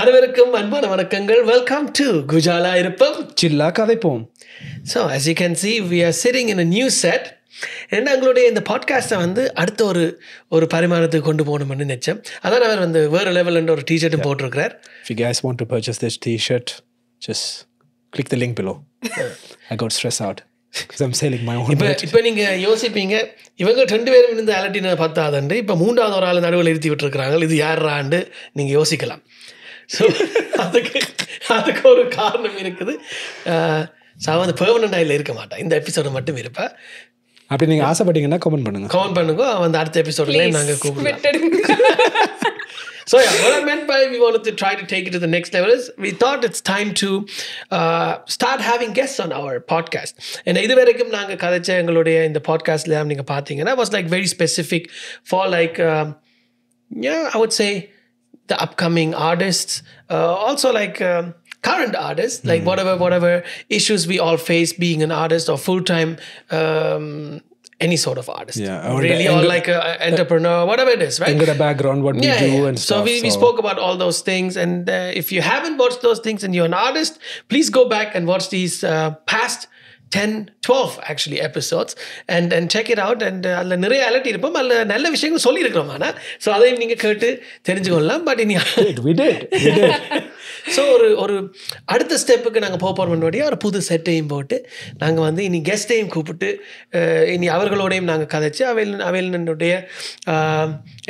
அனைவருக்கும் அன்பான வணக்கங்கள். வெல்கம் டு குஜாலா இருப்போம் சில்லா கதைப்போம். So as you can see we are sitting in a new set. ஏன்னா எங்களுடைய இந்த பாட்காஸ்ட்டை வந்து அடுத்த ஒரு பரிமாணத்துக்கு கொண்டு போகணும்னு நினச்சேன். அதான் அவர் வந்து வேறு லெவலில் ஒரு டிஷர்ட்டும் போட்டிருக்கிறார். If you guys want to purchase this t-shirt, just click the link below. I got stressed out because I'm selling my own. இப்போ நீங்கள் யோசிப்பீங்க, இவங்க 2 பேரும் இருந்து அலட்டின பத்தாதண்டு இப்போ 3வது ஒரு ஆள் நடுவில் இருத்தி விட்டுருக்குறாங்க, இது யாராண்டு நீங்கள் யோசிக்கலாம். ஸோ அதுக்கு ஒரு காரணம் இருக்குது. அந்த பெர்மனண்டாக இல்லை இருக்க மாட்டேன், இந்த எபிசோடு மட்டும் இருப்பேன். அப்படி நீங்கள் ஆசைப்பட்டீங்கன்னா கமெண்ட் பண்ணுங்க. அந்த அடுத்த எபிசோட்லேயே நாங்கள் கூப்பிடுவோம். So yeah, what I meant by we wanted to try to take it to the next level is we thought it's time to start having guests on our podcast. And இது வரைக்கும் நாங்கள் கதைச்ச எங்களுடைய இந்த பாட்காஸ்ட்ல நீங்கள் பார்த்தீங்கன்னா was like very specific for like I would say the upcoming artists, also like current artists, like whatever issues we all face being an artist or full-time any sort of artist, really, or like an entrepreneur, whatever it is, right? And the background, what we do and stuff. So we spoke about all those things, and if you haven't watched those things and you're an artist, please go back and watch these past 10-12 actually episodes and check it out. And அதில் நிறைய அலட்டி இருப்போம், அதில் நல்ல விஷயங்கள் சொல்லியிருக்கிறோம். ஆனால் so அதையும் நீங்கள் கேட்டு தெரிஞ்சுக்கொள்ளலாம். பட் இனி ஸோ ஒரு அடுத்த ஸ்டெப்புக்கு நாங்கள் போகிறோம். முன்னாடியே ஒரு புது செட்டையும் போட்டு நாங்கள் வந்து இனி கெஸ்ட்டையும் கூப்பிட்டு இனி அவர்களோடையும் நாங்கள் கதைச்சு அவைகளுடைய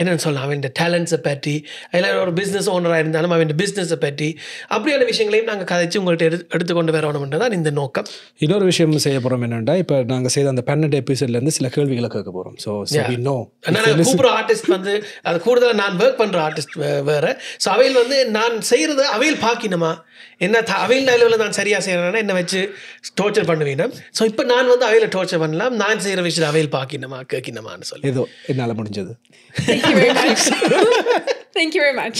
என்னென்னு சொல்லலாம், அவன் டேலண்ட்ஸை பற்றி, அதில் ஒரு பிஸ்னஸ் ஓனராக இருந்தாலும் அவன் பிஸ்னஸை பற்றி அப்படியான விஷயங்களையும் நாங்கள் கதைச்சு உங்கள்கிட்ட எடுத்துக்கொண்டு வரணும்ன்றது தான் இந்த நோக்கம். இன்னொரு விஷயம் செய்ய போகிறோம் என்னென்னா, இப்போ நாங்கள் செய்த அந்த 12 எபிசோட்லேருந்து சில கேள்விகளை கேட்க போகிறோம். ஸோ நான் கூப்பிட்ற ஆர்டிஸ்ட் வந்து அது கூடுதலாக நான் ஒர்க் பண்ணுற ஆர்டிஸ்ட் வேறு. ஸோ அவையில் வந்து நான் செய்கிறது அவையில் பார்க்கணுமா, என்ன அவையில் அளவில் நான் சரியாக செய்கிறேன்னா என்ன வச்சு டோர்ச்சர் பண்ணுவீங்க. ஸோ இப்போ நான் வந்து அவையில் டோர்ச்சர் பண்ணலாம், நான் செய்கிற விஷயத்தில் அவையில் பார்க்கணுமா கேட்கணுமான்னு சொல்லி ஏதோ என்னால் முடிஞ்சது. Thank you very much.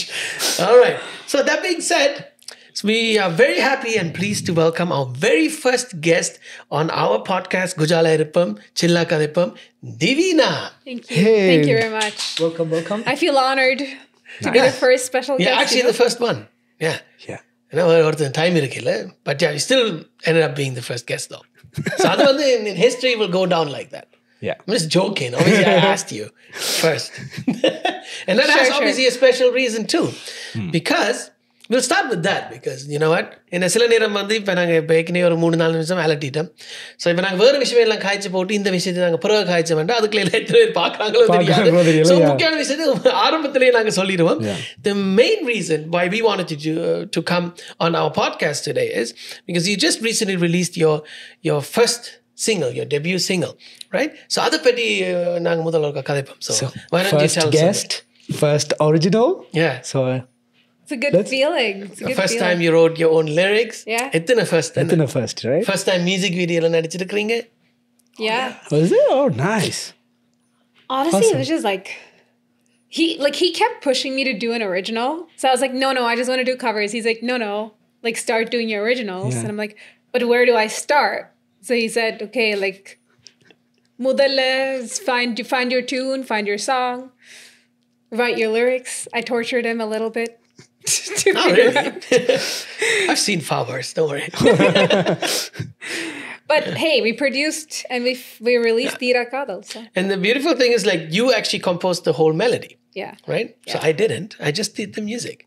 All right. So that being said, we are very happy and pleased to welcome our very first guest on our podcast, Gujala Iruppam, Chilla Kadippam, Diveena. Thank you. Hey. Thank you very much. Welcome. I feel honored to be the first special guest. Yeah, actually the first one. Yeah. You know, the time irukilla, but yeah, you still ended up being the first guest though. So adu vandu in history will go down like that. Yeah. I'm just joking. Obviously I asked you first. And that has obviously a special reason too. Because we'll start with that, because you know what, in சில நேரம் வந்து இப்போ நாங்கள் இப்போ ஏற்கனவே ஒரு 3-4 நிமிஷம் அலட்டிட்டோம். So இப்போ நாங்கள் வேறு விஷயம் எல்லாம் காய்ச்சி போட்டு இந்த விஷயத்தை நாங்கள் பிறகு காய்ச்ச வேண்டாம், அதுக்குள்ள எல்லாம் எத்தனை பேர் பார்க்குறாங்களோ தெரியாது. ஸோ முக்கியமான விஷயத்தை ஆரம்பத்திலேயே நாங்கள் சொல்லிடுவோம். The main reason why we wanted to come on our podcast today is because you just recently released your first single, your debut single, right? So அதை பற்றி நாங்கள் முதல்ல கதைப்போம். So why don't you tell us? First guest, first original. Yeah. So it's a good feeling. It's a good first time you wrote your own lyrics. Yeah. It's a first, right? First time music video la nadichirukringa. Yeah. Was it? Oh, nice. Honestly, awesome. It was just like he kept pushing me to do an original. So I was like, no, I just want to do covers. He's like, no, like start doing your originals. Yeah. And I'm like, but where do I start? So he said, okay, like mudalla, find your tune, find your song, write your lyrics. I tortured him a little bit. Oh, really? I've seen far worse, don't worry. But hey, we produced and we released Tira Kadal. So. And the beautiful thing is like you actually composed the whole melody. Yeah. Right? Yeah. So I didn't. I just did the music.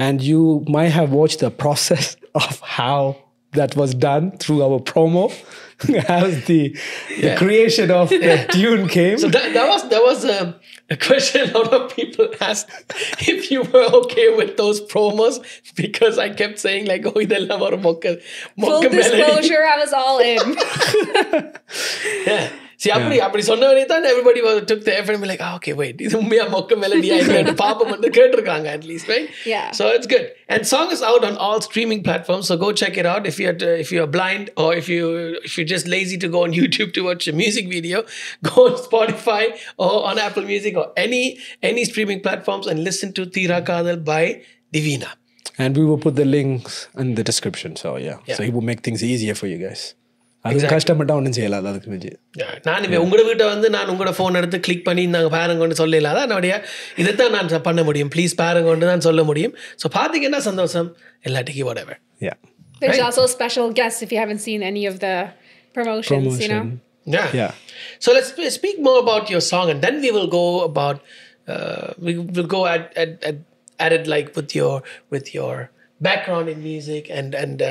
And you might have watched the process of how that was done through our promo. As the creation of the tune came. So that was a question a lot of people asked if you were okay with those promos, because I kept saying like, oh, idella varu mokka full disclosure, I was all in. Yeah. See, அப்படி சொன்னவனே தான் everybody took the effort and be like, okay, wait, இது உண்மையா மொக்க மெலடியா இல்லைன்னு பாப்போம் வந்து கேட்டிருக்காங்க at least, right? Yeah. So it's good. And song is out on all streaming platforms, so go check it out. If you're blind or if you're just lazy to go on YouTube to watch a music video, go on Spotify or on Apple Music or any streaming platforms and listen to Tira Kadal by Diveena. And we will put the links in the description. So yeah. So he will make things easier for you guys. அது கஷ்டப்பட்டா ஒன்றும் செய்யலாம் அதுக்கு மிஞ்சி. நான் இப்போ உங்களோட வீட்டை வந்து நான் உங்களோட ஃபோன் எடுத்து கிளிக் பண்ணி நாங்கள் பாருங்கன்னு சொல்லல. அதான் என்னுடைய இதைத்தான் நான் பண்ண முடியும். ப்ளீஸ் பாருங்கன்னு தான் சொல்ல முடியும். ஸோ பார்த்தீங்கன்னா சந்தோஷம் எல்லாத்துக்கும் whatever. Yeah. There's also special guests if you haven't seen any of the promotions, you know. Yeah. So let's speak more about your song, and then we will go about we will go at it like with your background in music and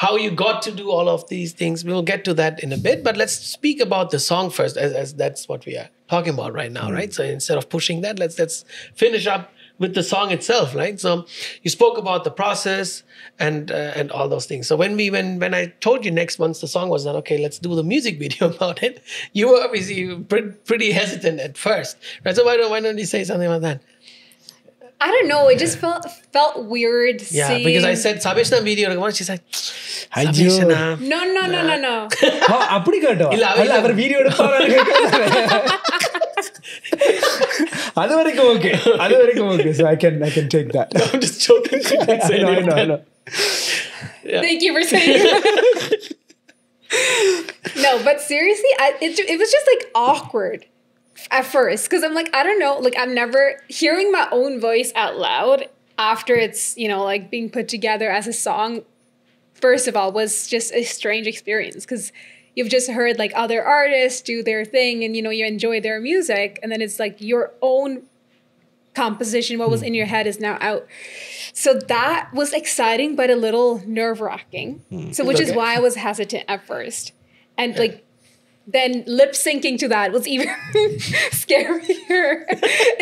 how you got to do all of these things. We will get to that in a bit, but let's speak about the song first, as that's what we are talking about right now, right? So instead of pushing that, let's finish up with the song itself, right? So you spoke about the process and all those things. So when I told you next once the song was done, okay, let's do the music video about it. You were obviously pretty hesitant at first, right? So why don't you say something about that? I don't know. It just felt weird. Yeah, seeing... because I said Sabeshna video. She's like, Sabeshna. No. அப்படி கேட்டோம். இல்ல அவர் video எடுப்பாரு. அது வரைக்கும் okay. So I can take that. No, I'm just joking. No. Yeah. Thank you for saying that. No, but seriously, it was just like awkward. At first, because I'm like, I don't know, like I'm never hearing my own voice out loud after it's, you know, like being put together as a song. First of all, was just a strange experience because you've just heard like other artists do their thing and, you know, you enjoy their music. And then it's like your own composition, what was in your head is now out. So that was exciting, but a little nerve wracking. So which is why I was hesitant at first. And like, then lip syncing to that was even scarier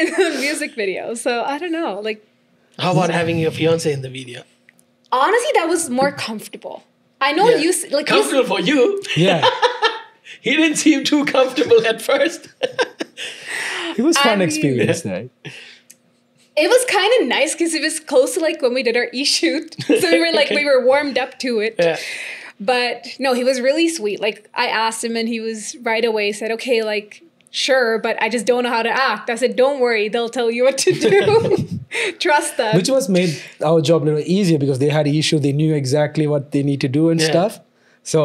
in the music video. So I don't know. Like, how about having your fiance in the video? Honestly, that was more comfortable. I know you like comfortable for you. Yeah. He didn't seem too comfortable at first. It was fun experience, right? It was kind of nice because it was close to like when we did our e-shoot. So we were like we were warmed up to it. Yeah. But no, he was really sweet. Like I asked him and he was right away said, okay, like, sure, but I just don't know how to act. I said, don't worry, they'll tell you what to do. Trust them. Which was made our job a little easier because they had issue. They knew exactly what they need to do and stuff. So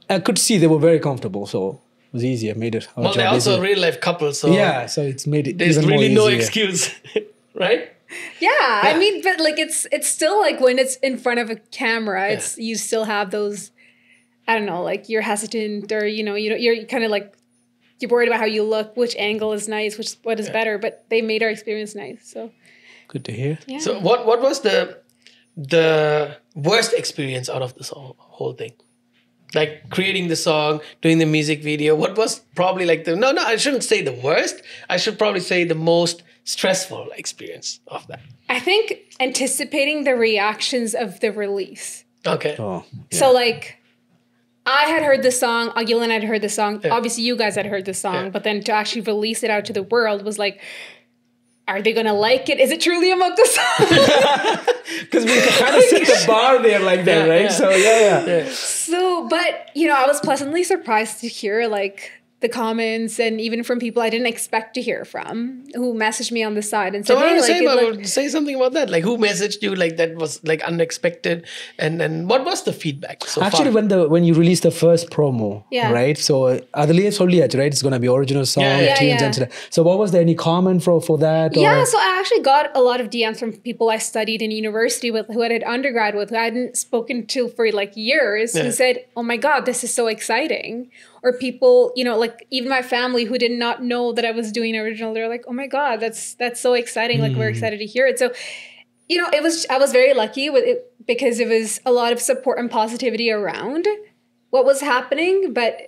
I could see they were very comfortable. So it was easier, made it our job they're also easier. a real life couple. So yeah, so it's made it there's even really more no easier. excuse, right? Yeah, I mean, but like it's still like when it's in front of a camera, it's you still have those, I don't know, like you're hesitant or you know you're kind of like you're worried about how you look, which angle is nice, what is better. But they made our experience nice, so good to hear. Yeah. So what was the worst experience out of this whole thing? Like creating the song, doing the music video. What was probably like no, I shouldn't say the worst. I should probably say the most stressful experience of that. I think anticipating the reactions of the release. Okay. Oh, yeah. So like I had heard the song, Aguilan had heard the song. Yeah. Obviously you guys had heard the song, but then to actually release it out to the world was like, are they going to like it? Is it truly a Mocha song? Because we kind of set the bar there like that, right? Yeah. So yeah. So, but you know, I was pleasantly surprised to hear like the comments and even from people I didn't expect to hear from who messaged me on the side and said, So hey, say something about that. Like who messaged you like that was like unexpected and what was the feedback so Actually, far? when you released the first promo, right? So adliye solliyachu, right? It's going to be original song, tunes and stuff. So what was there any comment for that? Yeah, so I actually got a lot of DMs from people I studied in university with, who I did undergrad with, who I hadn't spoken to for like years, who said, oh my God, this is so exciting. Or people, you know, like even my family who did not know that I was doing original, they're like, oh my God, that's so exciting. Like we're excited to hear it. So, you know, I was very lucky with it because it was a lot of support and positivity around what was happening. But,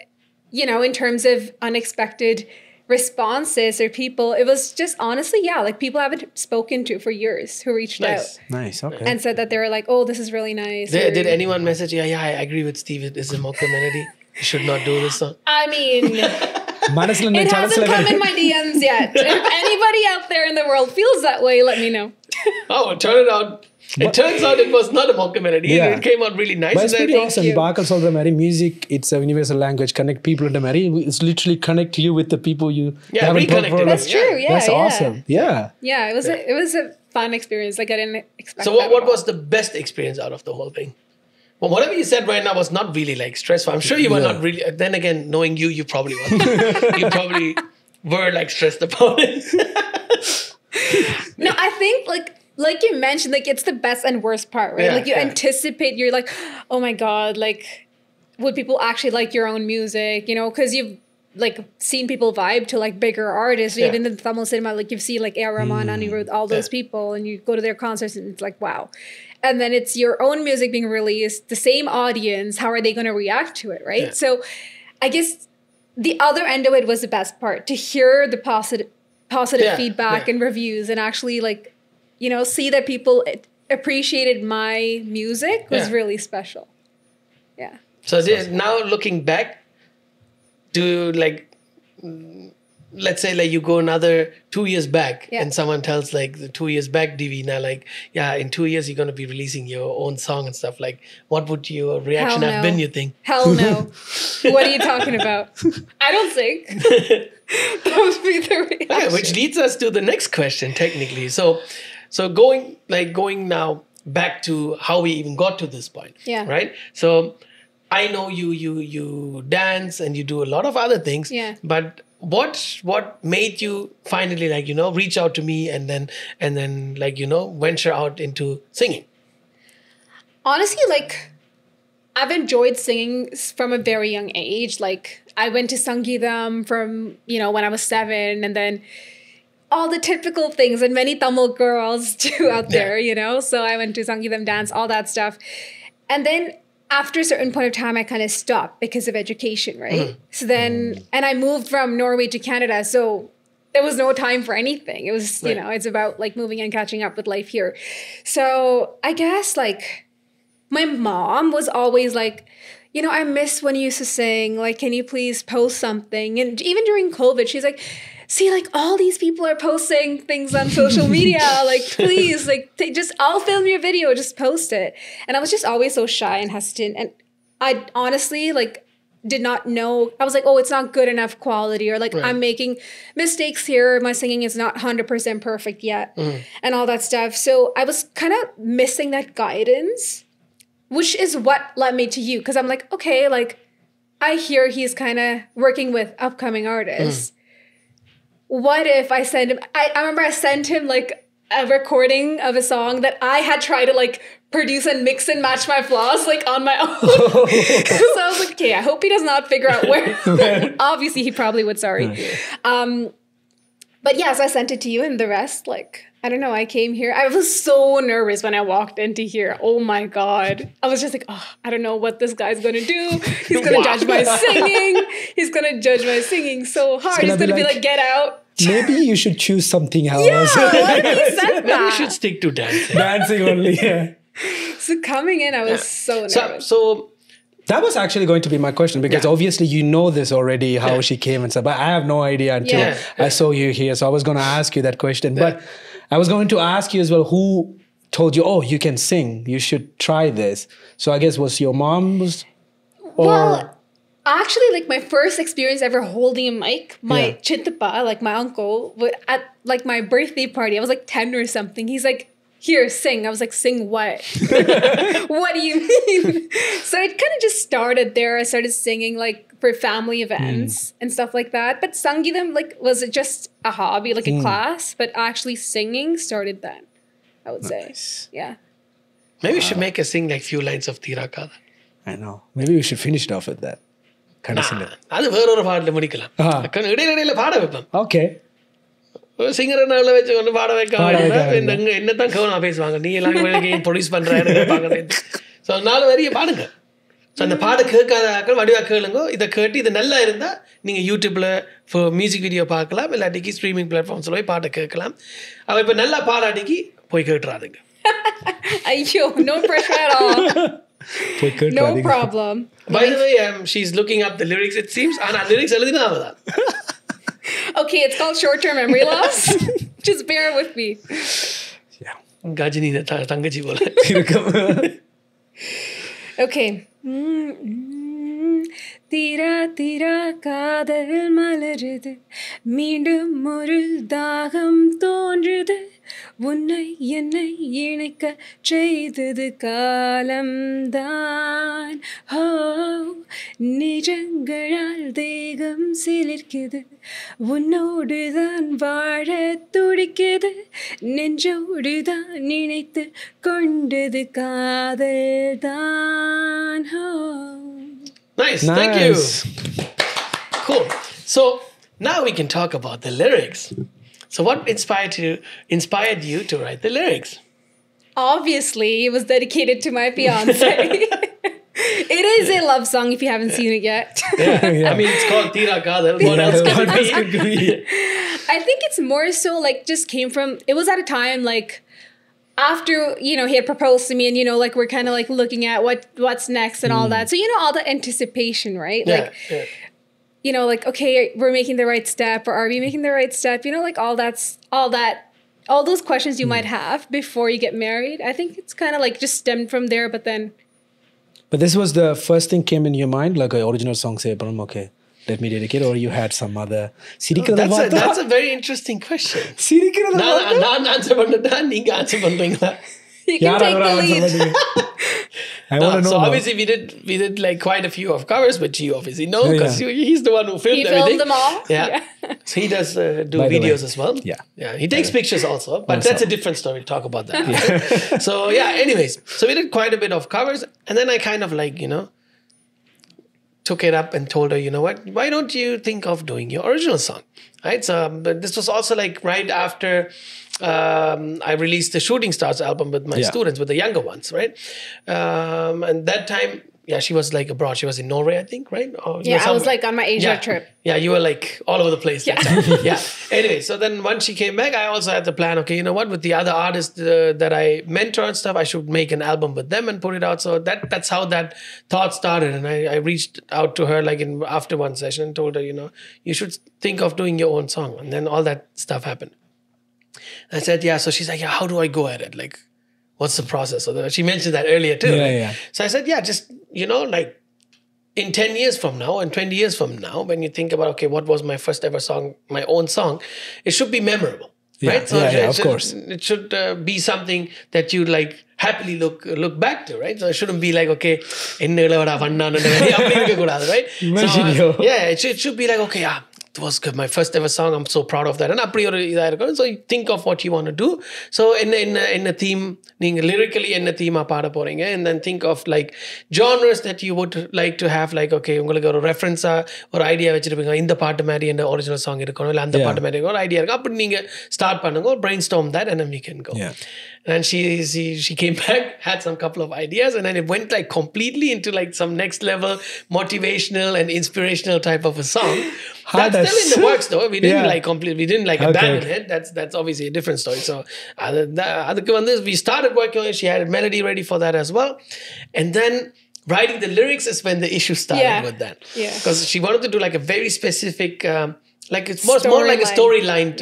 you know, in terms of unexpected responses or people, it was just honestly, like people I haven't spoken to for years who reached out. Nice, okay. And said that they were like, oh, this is really nice. Did anyone message, I agree with Steve, it is a Mocha melody. You should not do this song. I mean, it hasn't come in my DMs yet. If anybody out there in the world feels that way, let me know. Oh, it turns out it was not a Mocha melody. It came out really nice. But it's pretty awesome. Bakal solra mari music, it's a universal language. Connect people to mari. It's literally connect you with the people you haven't talked for. That's true. Yeah, That's awesome. Yeah. Yeah, it was a fun experience. Like I didn't expect. So what was the best experience out of the whole thing? Well, whatever you said right now was not really like stressful. I'm sure you were not really. Then again, knowing you, you probably were. You probably were like stressed about it. No, I think like you mentioned, like it's the best and worst part, right? Like you anticipate, you're like, oh my God, like would people actually like your own music? You know, because you've like seen people vibe to like bigger artists, even in Tamil cinema, like you've seen like A.R. Rahman, Anirudh, all those people, and you go to their concerts and it's like, wow. And then it's your own music being released, the same audience, how are they going to react to it, right? Yeah. So I guess the other end of it was the best part, to hear the positive feedback and reviews and actually like, you know, see that people appreciated my music was really special. Yeah. So now looking back, do like, let's say like you go another 2 years back and someone tells like the 2 years back, Diveena, like, in 2 years you're going to be releasing your own song and stuff. Like, what would your reaction have been, you think? Hell no. What are you talking about? I don't think. That would be the reaction. Okay, which leads us to the next question, technically. So going now back to how we even got to this point. Yeah. Right? So I know you dance and you do a lot of other things. Yeah. But what made you finally like, you know, reach out to me and then like, you know, venture out into singing? Honestly, like I've enjoyed singing from a very young age. Like I went to Sangeetham from, you know, when I was 7, and then all the typical things that many Tamil girls do out there, you know? So I went to Sangeetham dance, all that stuff. And then after a certain point of time, I kind of stopped because of education, right? Mm-hmm. So then, and I moved from Norway to Canada. So there was no time for anything. It was, you know, it's about like moving and catching up with life here. So I guess like my mom was always like, you know, I miss when you used to sing. Like, can you please post something? And even during COVID, she's like, see, like all these people are posting things on social media. Like, please, like I'll film your video, just post it. And I was just always so shy and hesitant. And I honestly like did not know. I was like, oh, it's not good enough quality, or like I'm making mistakes here. My singing is not 100% perfect yet, and all that stuff. So I was kind of missing that guidance, which is what led me to you. Because I'm like, okay, like I hear he's kind of working with upcoming artists. What if I send him, I remember I sent him like a recording of a song that I had tried to like produce and mix and match my flaws like on my own. So I was like, okay, I hope he does not figure out where. Obviously he probably would, sorry. But yeah, so I sent it to you, and the rest, like, I don't know, I came here. I was so nervous when I walked into here. Oh my God. I was just like, oh, I don't know what this guy's going to do. He's going to judge my singing. He's going to judge my singing so hard. He's going to be like, get out. Maybe you should choose something else. Yeah, what if he said that? Maybe you should stick to dancing. Dancing only, yeah. So coming in, I was so nervous. So that was actually going to be my question, because obviously you know this already, how she came and stuff, but I have no idea until I saw you here. So I was going to ask you that question. But I was going to ask you as well, who told you, oh, you can sing, you should try this? So I guess was your mom? Well, actually, like my first experience ever holding a mic, my chitapa, like my uncle, at like my birthday party, I was like 10 or something. He's like, here, sing. I was like, sing what? What do you mean? So it kind of just started there. I started singing like for family events and stuff like that. But Sangeetham, like, was it just a hobby, like a class? But actually singing started then, I would say. Yeah. Maybe we should make us sing like few lines of Tira Kada. I know. Maybe we should finish it off with that. Kind of singer. அது வேற ஒரு பாடல முடிக்கலாம். இடையில பாட வைப்போம். Okay. சிங்கரை நல்ல வச்சு கொண்டு பாட வைக்க என்னதான் கவனம் பேசுவாங்க, நீ எல்லாம் ப்ரொடியூஸ் பண்ற. ஸோ 4 வரிய பாடுங்க. ஸோ அந்த பாட கேட்காத வடிவா கேளுங்க. இதை கேட்டு இது நல்லா இருந்தா நீங்க யூடியூப்ல மியூசிக் வீடியோ பார்க்கலாம், இல்லாட்டிக்கு ஸ்ட்ரீமிங் பிளாட்ஃபார்ம்ஸ்ல போய் பாட்டை கேட்கலாம். அவ இப்ப நல்லா பாடாட்டிக்கு போய் கேட்டுறாதுங்க. ஐயோ, no pressure at all. No problem. By the way, she's looking up the lyrics, it seems. Lyrics எழுதினா அவதான். Okay, it's called short-term memory loss. Just bear with me. Yeah. Gajini தங்கச்சி போல. Okay. தீரா தீரா காதல் மலருது, மீண்டும் ஒரு தாகம் தோன்றுது, உன்னை என்னை இணைக்க செய்தது காலம்தான். ஓ நிஜங்களால் தேகம் சிலிர்க்குது, உன்னோடுதான் வாழ துடிக்குது, நெஞ்சோடுதான் நினைத்து கொண்டது காதல்தான். Nice. Thank you. Cool. So now we can talk about the lyrics. So what inspired you to write the lyrics? Obviously, it was dedicated to my fiance. It is a love song if you haven't seen it yet. Yeah. I mean, it's called Tira Kadal. What else could it be? I think it's more so like just came from, it was at a time like after, you know, he had proposed to me and, you know, like we're kind of like looking at what's next and all that. So, you know, all the anticipation, right? Like, you know, like, okay, we're making the right step, or are we making the right step? You know, like all those questions you might have before you get married. I think it's kind of like just stemmed from there, but then. But this was the first thing came in your mind, like an original song, say, okay, let me dedicate, or you had some other. That's a very interesting question. நான் answer பண்ணட்டா நீங்க answer பண்றீங்களா? You can take the lead. I want to know. So obviously we did like quite a few of covers, but you obviously know because he's the one who filmed everything. He filmed them all. Yeah. So he does do videos as well. Yeah. He takes pictures also, but that's a different story. Talk about that. So anyways, so we did quite a bit of covers, and then I kind of like, you know, took it up and told her, you know what, why don't you think of doing your original song, right? So but this was also like right after I released the Shooting Stars album with my students, with the younger ones, right? And that time, she was like abroad. She was in Norway, I think, right? Or, I was like on my Asia trip. Yeah, you were like all over the place. Anyway, so then once she came back, I also had the plan, okay, you know what, with the other artists that I mentor and stuff, I should make an album with them and put it out. So that's how that thought started. And I reached out to her like after one session and told her, you know, you should think of doing your own song. And then all that stuff happened. I said, so she's like, how do I go at it? Like, what's the process? So she mentioned that earlier too. So I said, just, you know, like in 10 years from now and 20 years from now, when you think about, okay, what was my first ever song, my own song, it should be memorable, right? So of course. It should be something that you like happily look back to, right? So it shouldn't be like, okay, right? So, it should be like, okay, it was good. My first ever song. I'm so proud of that. And so you think of what you want to do. So in a theme, lyrically in a theme paada poringa, and then think of like genres that you would like to have. Like, okay, ungalku oru reference or idea vechirupinga, indha paattu mari and original song irukonum illa andha paattu mari or idea irukku, apdi neenga start pannunga, brainstorm that, and then we can go. And she came back, had some couple of ideas, and then it went like completely into like some next level motivational and inspirational type of a song. That's still in the works though. We didn't abandon it. That's obviously a different story. So we started working on it. She had a melody ready for that as well. And then writing the lyrics is when the issue started with that. Because she wanted to do like a very specific like it's more like a storyline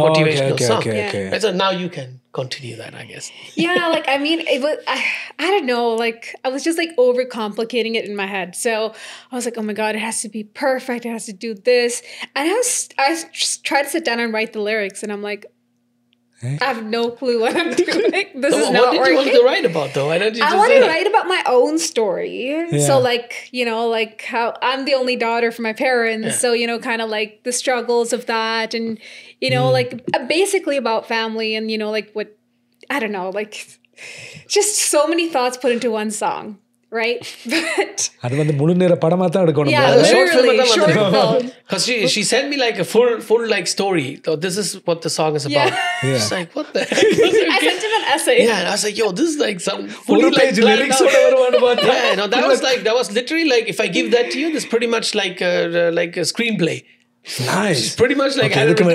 motivational song. Right? So now you can continue that, I guess. Like, I mean, it was, I don't know, like, I was just like overcomplicating it in my head. So I was like, oh my God, it has to be perfect. It has to do this. And I just tried to sit down and write the lyrics, and I'm like, I have no clue what I'm doing. This is not working. What did you want to write about though? Why don't you I want to write about my own story. So like, you know, like how I'm the only daughter for my parents. So, you know, kind of like the struggles of that, and, you know, like basically about family, and, you know, like what, I don't know, like just so many thoughts put into one song. Right? But literally short film. Because she sent me like a full like story. So this is what the song is about. It's like, what the heck? I sent him an essay. And I was like, yo, this is like some fully like lyrics. That was literally like, if I give that to you, this is pretty much like a screenplay. Nice. It's pretty much like, I also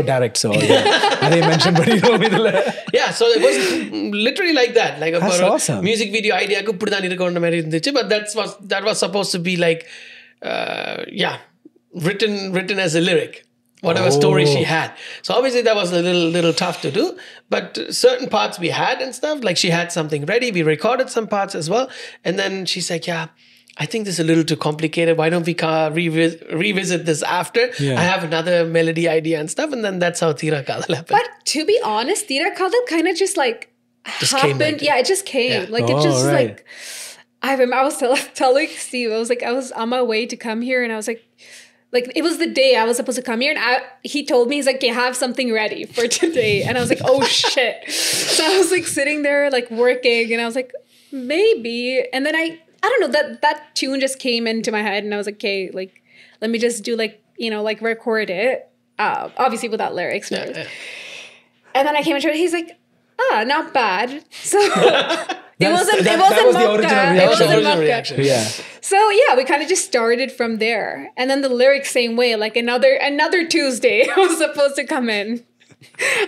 direct, so I mentioned, but you know me. So it was literally like that. Like that's awesome. Music video idea, but that was supposed to be like, written as a lyric. Whatever story she had. So obviously that was a little tough to do, but certain parts we had and stuff, like she had something ready. We recorded some parts as well. And then she's like, I think this is a little too complicated. Why don't we revisit this after? I have another melody idea and stuff. And then that's how Tira Kadal happened. But to be honest, Tira Kadal kind of just like happened. It just came. Like it just like, I remember I was telling Steve, I was on my way to come here and I was like, it was the day I was supposed to come here and he told me, he's like, okay, have something ready for today. And I was like, oh shit. So I was like sitting there like working and I was like, maybe. And then I don't know, that tune just came into my head and I was like, okay, like, let me just do like, you know, like record it. Obviously without lyrics. Yeah. And then I came into it, he's like, not bad. So it wasn't the original reaction. Yeah. So yeah, we kind of just started from there. And then the lyrics same way, like another Tuesday I was supposed to come in.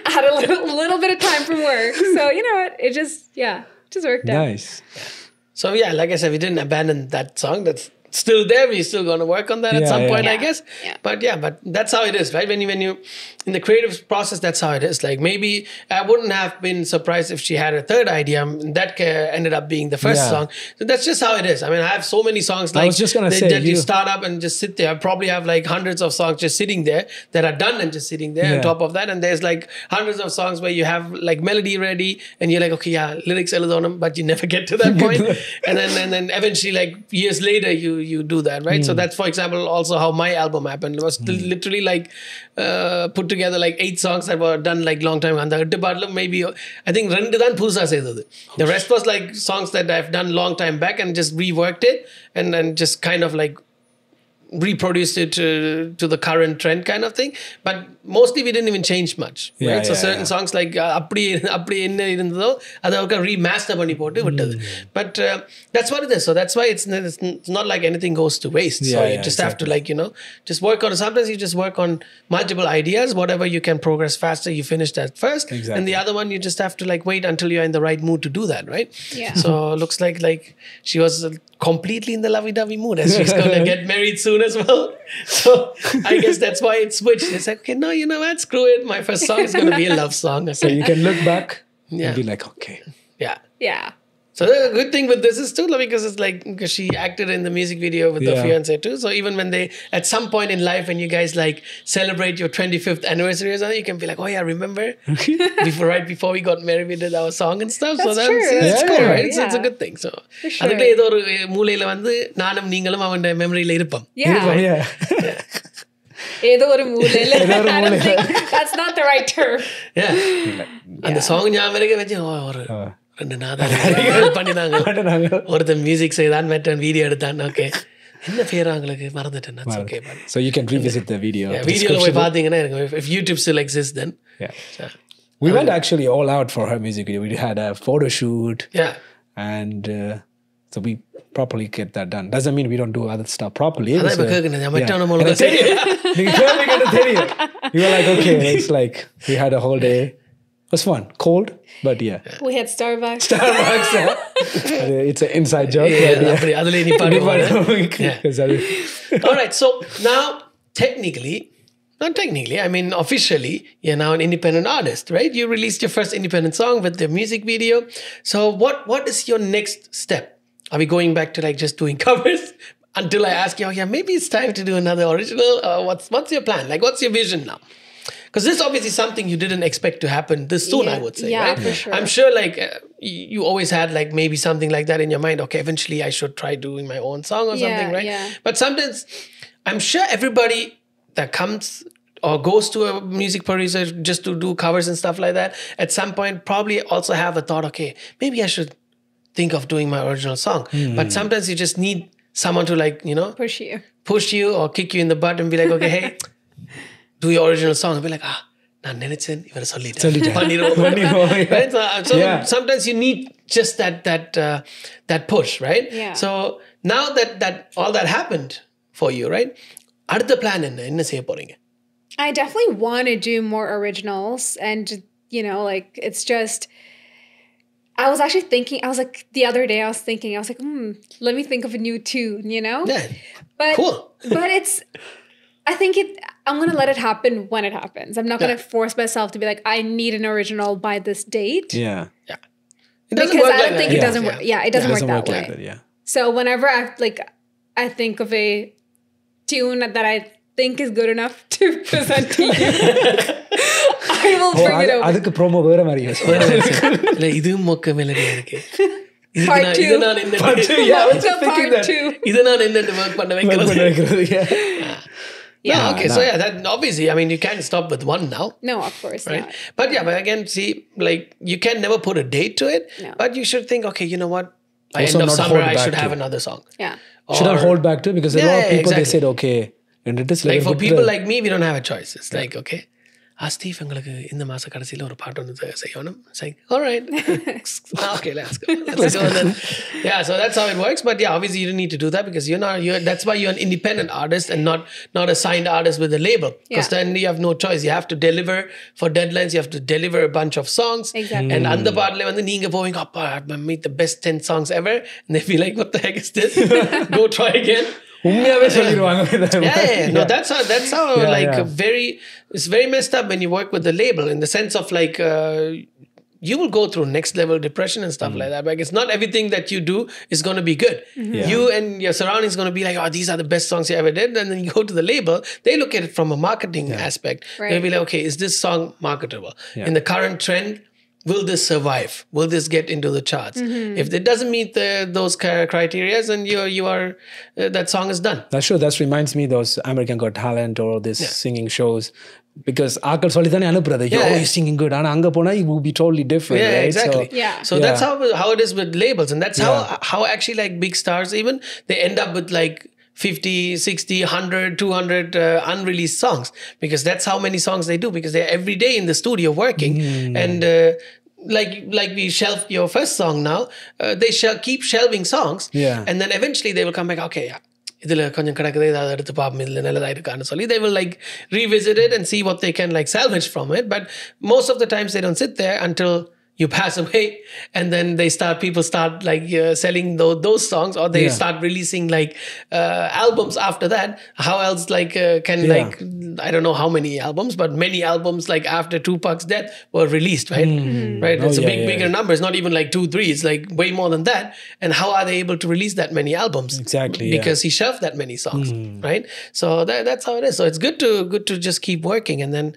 I had a little bit of time from work. So you know what? It just worked out. Nice. So yeah, like I said, we didn't abandon that song. That's still there. We're still going to work on that at some point, I guess. Yeah. But that's how it is, right? When you in the creative process, that's how it is. Like maybe I wouldn't have been surprised if she had a third idea. That ended up being the first song. So that's just how it is. I mean, I have so many songs like I was just gonna say, that you start up and just sit there. I probably have like hundreds of songs just sitting there that are done and just sitting there on top of that. And there's like hundreds of songs where you have like melody ready and you're like, okay, lyrics on them, but you never get to that point. and then eventually, like years later, you do that, right? So that's, for example, also how my album happened. It was literally like put together like 8 songs that were done like long time. And maybe I think the rest was like songs that I've done long time back and just reworked it and then just kind of like reproduced it to the current trend kind of thing. But mostly we didn't even change much, right? So certain songs like appadi enna irundho adavukka remaster panni potu vittadu. But that's what it is. So that's why it's not like anything goes to waste. So you just have to like, you know, just work on, sometimes you just work on multiple ideas. Whatever you can progress faster, you finish that first. And the other one you just have to like wait until you're in the right mood to do that, right? Yeah. So looks like she was completely in the lovey-dovey mood as she's going to get married soon as well. So I guess that's why it switched. It's like, okay, no, you know what? Screw it. My first song is going to be a love song. So you can look back and be like, okay. Yeah. Yeah. So the good thing with this is too, because it's like, because she acted in the music video with the fiance too. So even when they, at some point in life, when you guys like celebrate your 25th anniversary or something, you can be like, oh yeah, remember right before we got married, we did our song and stuff. That's so that's true. it's cool, right? Yeah. So it's a good thing. So sure. ஏதோ ஒரு மூலையில வந்து நானும் நீங்களும் அவன் மெமரியில இருப்போம். ஏதோ ஒரு மூலையில. That's not the right term. Yeah. அந்த சாங் ஞாபகம் வச்சு ஒரு ரெண்டு நாதான் பண்ணினாங்க. ஒருத்தன் மியூசிக் செய்தான், மற்றன் வீடியோ எடுத்தான். ஓகே, என்ன பேர் அவங்களுக்கு மறந்துட்டேன். Okay, so you can revisit the video. வீடியோல போய் பாத்தீங்கன்னா if YouTube still exists then. We went actually all out for her music video. We had a photo shoot. Yeah. And so we properly get that done. Doesn't mean we don't do other stuff properly. You were like, okay, it's like we had a whole day. It was fun. Cold, but we had Starbucks. It's an inside joke. All right, so now not technically, I mean officially, you're now an independent artist, right? You released your first independent song with the music video. So what is your next step? Are we going back to like just doing covers until I ask you, oh yeah, maybe it's time to do another original? What's your plan? Like, what's your vision now? Because this is obviously something you didn't expect to happen this soon, I would say, right? For sure. I'm sure like you always had like maybe something like that in your mind. Okay, eventually I should try doing my own song or something, right? Yeah. But sometimes I'm sure everybody that comes or goes to a music producer just to do covers and stuff like that, at some point probably also have a thought, okay, maybe I should think of doing my original song. But sometimes you just need someone to like, you know, push you or kick you in the butt and be like, okay, hey, do your original song. And be like, நான் நினைச்சேன் இவரை சொல்லிட்டேன் பண்ணிடுவோம். So sometimes you need just that push, right? So now that all that happened for you, right? அடுத்த plan என்ன செய்ய போறீங்க? I definitely want to do more originals, and you know, like it's just, I was actually thinking, I was like, the other day I was like, let me think of a new tune, you know? Yeah. But, cool. But I think I'm going to let it happen when it happens. I'm not going to force myself to be like, I need an original by this date. Yeah. It doesn't because work I don't think it doesn't work. Yeah, it doesn't work that way. Like that, So whenever I think of a tune that I think is good enough to present to you, I will bring it over. அதுக்கு promo வேற மாதிரி இல்ல இது மொக்க மெலடியா இருக்கு. Part 2. இது நான் என்ன Part 2. இது நான் என்ன வர்க் பண்ண வைக்கிறது. Yeah, okay. So yeah, that obviously, I mean, you can't stop with one now. No, of course right? not. But yeah, but again, see, like you can never put a date to it. No. But you should think, okay, you know what? By Also end of not summer, hold I back should have to. another song. Yeah. should not hold back to because a lot of people they said okay, and it is like for people like me, we don't have a choice. It's like okay. Steve, எங்களுக்கு இந்த மாச கடைசில ஒரு பாட்டு வந்து செய்யணும். Saying, all right, okay, let's go. Let's go. Then, yeah, so that's how it works. But yeah, obviously you don't need to do that because that's why you're an independent artist and not a signed artist with a label. Because then you have no choice. You have to deliver for deadlines. You have to deliver a bunch of songs. Exactly. And அந்த பாட்டுல வந்து நீங்க போவீங்க, அப்பா, I made the best 10 songs ever, and they be like, what the heck is this? Go try again. உண்மையாவே சொல்லிடுவாங்க. No, that's how like very, it's very messed up when you work with the label in the sense of like you will go through next level depression and stuff like that. Like it's not everything that you do is going to be good. You and your surroundings going to be like, oh, these are the best songs you ever did. And then you go to the label, they look at it from a marketing aspect. Right. They'll be like, okay, is this song marketable? In the current trend, will this survive? Will this get into the charts? If it doesn't meet those criteria, then you are that song is done. That's true. That reminds me those American Got Talent or this singing shows. Because ஆக்கள் சொல்லி தானே அனுப்புறது. You're singing good. ஆனா அங்க போனா it will be totally different. Yeah, right? exactly. So that's how it is with labels. And that's how actually like big stars even, they end up with like 50, 60, 100, 200 unreleased songs because that's how many songs they do because they're every day in the studio working and like we shelved your first song now, they keep shelving songs and then eventually they will come back, okay, இதுல கொஞ்சம் கிடக்குது, ஏதாவது எடுத்து பார்ப்போம், இதுல நல்லதா இருக்கான்னு சொல்லி they will like revisit it and see what they can like salvage from it. But most of the times they don't sit there until you pass away and then people start like selling those songs or they start releasing like albums after that. How else like like I don't know how many albums, but many albums like after Tupac's death were released, right? Right, it's a bigger number. It's not even like 2, 3, it's like way more than that. And how are they able to release that many albums? Exactly, because he shelved that many songs, right? So that's how it is. So it's good to just keep working, and then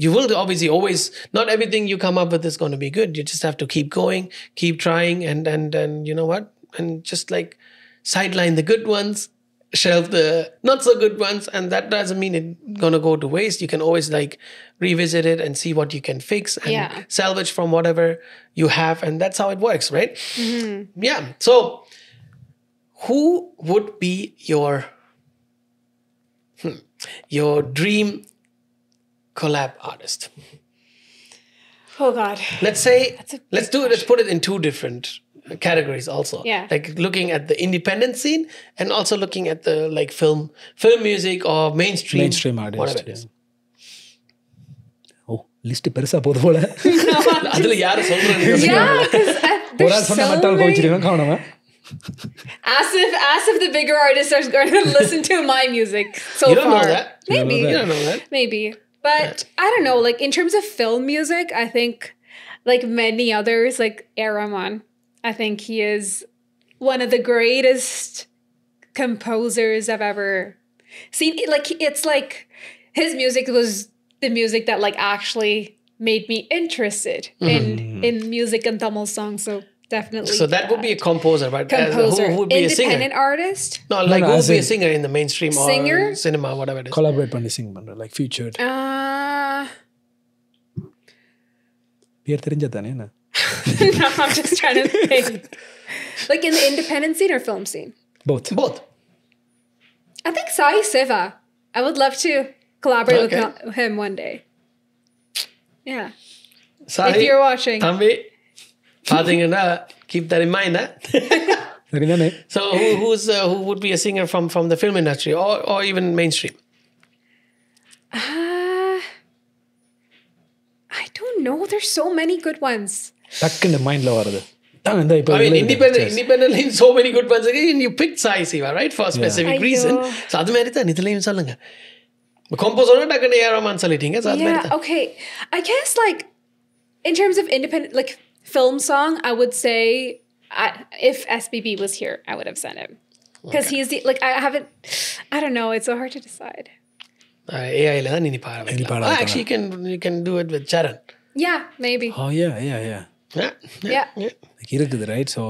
you will obviously always, not everything you come up with is going to be good. You just have to keep going, keep trying, and you know what, and just like sideline the good ones, shelve the not so good ones, and that doesn't mean it's gonna go to waste. You can always like revisit it and see what you can fix and salvage from whatever you have, and that's how it works, right? Yeah. So who would be your dream collab artist? Oh God. Let's put it in 2 different categories also. Yeah. Like looking at the independent scene and also looking at the like film music or mainstream artist. Whatever it is. Oh, list பெருசா போது போல. அதுல யாரை சொல்றீங்க? Yeah, cuz there's so many. As if the bigger artists are going to listen to my music so far. You don't know that. Maybe. You don't know that. Maybe. But I don't know, like in terms of film music, I think like many others, like Rahman, I think he is one of the greatest composers I've ever seen. Like it's like his music was the music that like actually made me interested in music and Tamil songs. So definitely. So that would be a composer, but composer. Who would be a singer? Independent artist? No, like who would be a singer in the mainstream or cinema, whatever it is. Collaborate பண்ணி sing பண்ற like featured. பேர் தெரிஞ்சதானே என்ன? No, I'm just trying to think. Like in the independent scene or film scene? Both. I think Sai Siva. I would love to collaborate with him one day. Yeah. Sai, if you're watching. Thambi, பாத்தீங்கன்னா keep that in mind. சரிதானே? So who would be a singer from the film industry or even mainstream? I don't know. There's so many good ones. டக்குன்னு மைண்ட்ல வருது. I mean, independently, so many good ones. Again, you picked Sai Siva, right? For a specific reason. So, அது மாதிரி தான் இதுலயும் சொல்லுங்க. Composer டக்குன்னு Rahman சொல்லிட்டீங்க. So, yeah, okay. I guess like in terms of independent, like film song, I would say if SBB was here, I would have sent him. Because he's the, like, I don't know, it's so hard to decide. AI la dhaan ni paara vekkala. Actually you can do it with Charan. Yeah, maybe. Oh yeah. Yeah. Like இருக்குது, right? So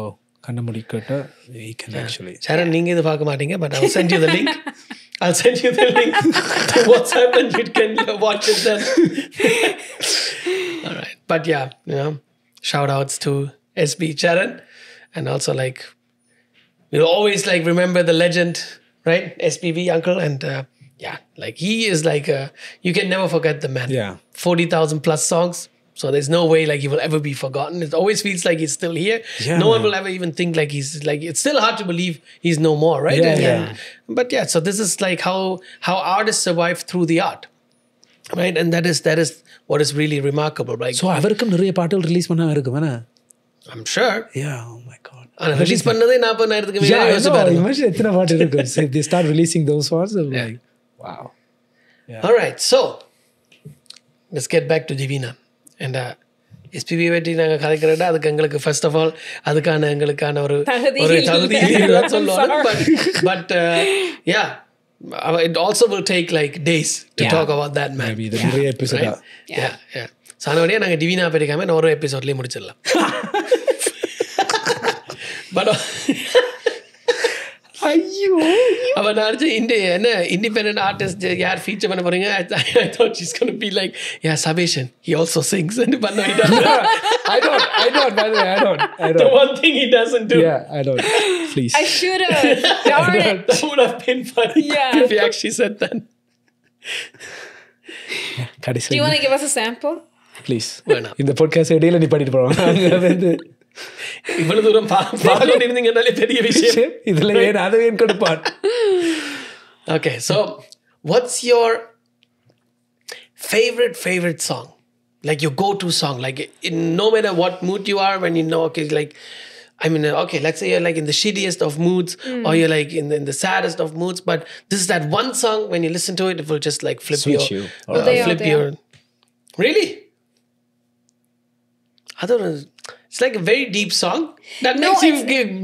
கண்ண மூடிக்கிட்ட we can actually. Charan நீங்க இது பார்க்க மாட்டீங்க, but I'll send you the link. I'll send you the link to WhatsApp and you can watch it then. All right. But yeah, shout outs to SB Charan, and also like we'll always like remember the legend, right? SPV uncle, and like he is like you can never forget the man. Yeah. 40,000 plus songs. So there's no way like he will ever be forgotten. It always feels like he's still here. Yeah, no one will ever even think like he's like, it's still hard to believe he's no more, right? But yeah, so this is like how artists survive through the art. Right? And that is what is really remarkable. Like, so அவருக்கும் நிறைய பாட்டுகள் release பண்ணாம இருக்குமானா? I'm sure. Yeah, oh my god. Release பண்ணதே 40,000க்கு மேல யோசிச்சு பாருங்க. Imagine எத்தனை பாட்டு இருக்கு. So they start releasing those ones, like wow. Yeah. All right. So let's get back to Diveena. And SPB வெட்டி நாங்க கதைக்கிறதா அதுக்கு எங்களுக்கு ஃபர்ஸ்ட் ஆஃப் ஆல் அதுக்கான எங்களுக்கான ஒரு தகுதி இல்லைன்னு சொல்லுவாங்க. But yeah, it also will take like days to talk about that man. Maybe the நிறைய எபிசோட். Yeah. சானவடியா நாங்க டிவினா படிக்காம ஒரு எபிசோட்லயே முடிச்சிடலாம். But ஐயோ அவன் நினைச்சு independent artist யார் feature பண்ண போறீங்க? I thought she's going to be like, yeah, Sabeshan, he also sings. And but no, he doesn't. I don't, by the way, I don't. The one thing he doesn't do. Yeah, I don't. Please. I should have. Darn it. That would have been funny if he actually said that. Do you want to give us a sample? Please. இந்த podcast இடையில நீ பண்ணிட்டு போறோம். அங்க வந்து இவ்வளவு தூரம் பார்க்க இருந்தீங்கன்னாலே பெரிய விஷயம். இதுல ஏன் அதை ஏன் கொடுப்பான்? Okay, so what's your favorite song? Like your go-to song, like no matter what mood you are, when you know, okay, like I mean, okay, let's say you're like in the shittiest of moods or you're like in the saddest of moods, but this is that one song when you listen to it, it will just like flip you. Flip your. Really? I don't know. It's like a very deep song that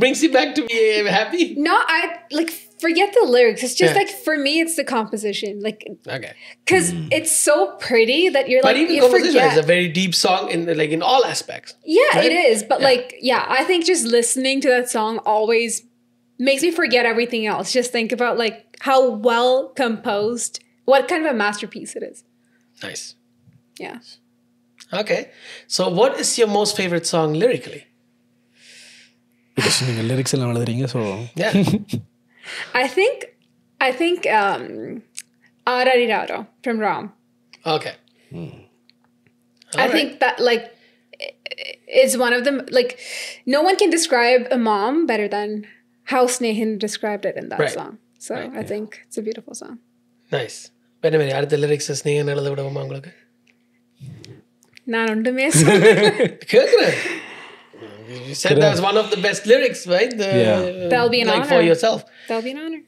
brings you back to be happy. No, I like forget the lyrics. It's just like for me, it's the composition. Like okay, because it's so pretty that you're like even composition is a very deep song in all aspects. Yeah, right? It is. But I think just listening to that song always makes me forget everything else. Just think about like how well composed, what kind of a masterpiece it is. Nice. Yeah. Okay, so what is your most favorite song lyrically? Because you lyrics எல்லாம் எழுதுறீங்க, so yeah. I think Arariraro from Ram. Okay. I think that like is one of them. Like no one can describe a mom better than how Snehan described it in that song. So I think it's a beautiful song. Nice. Wait a minute, அடுத்த lyrics Snehan எழுத விடுவோமா உங்களுக்கு? நான் ஒன்றுமே சொல்றேன். You said that was one of the best lyrics, right? That'll be an honor. For yourself. That'll be an honor.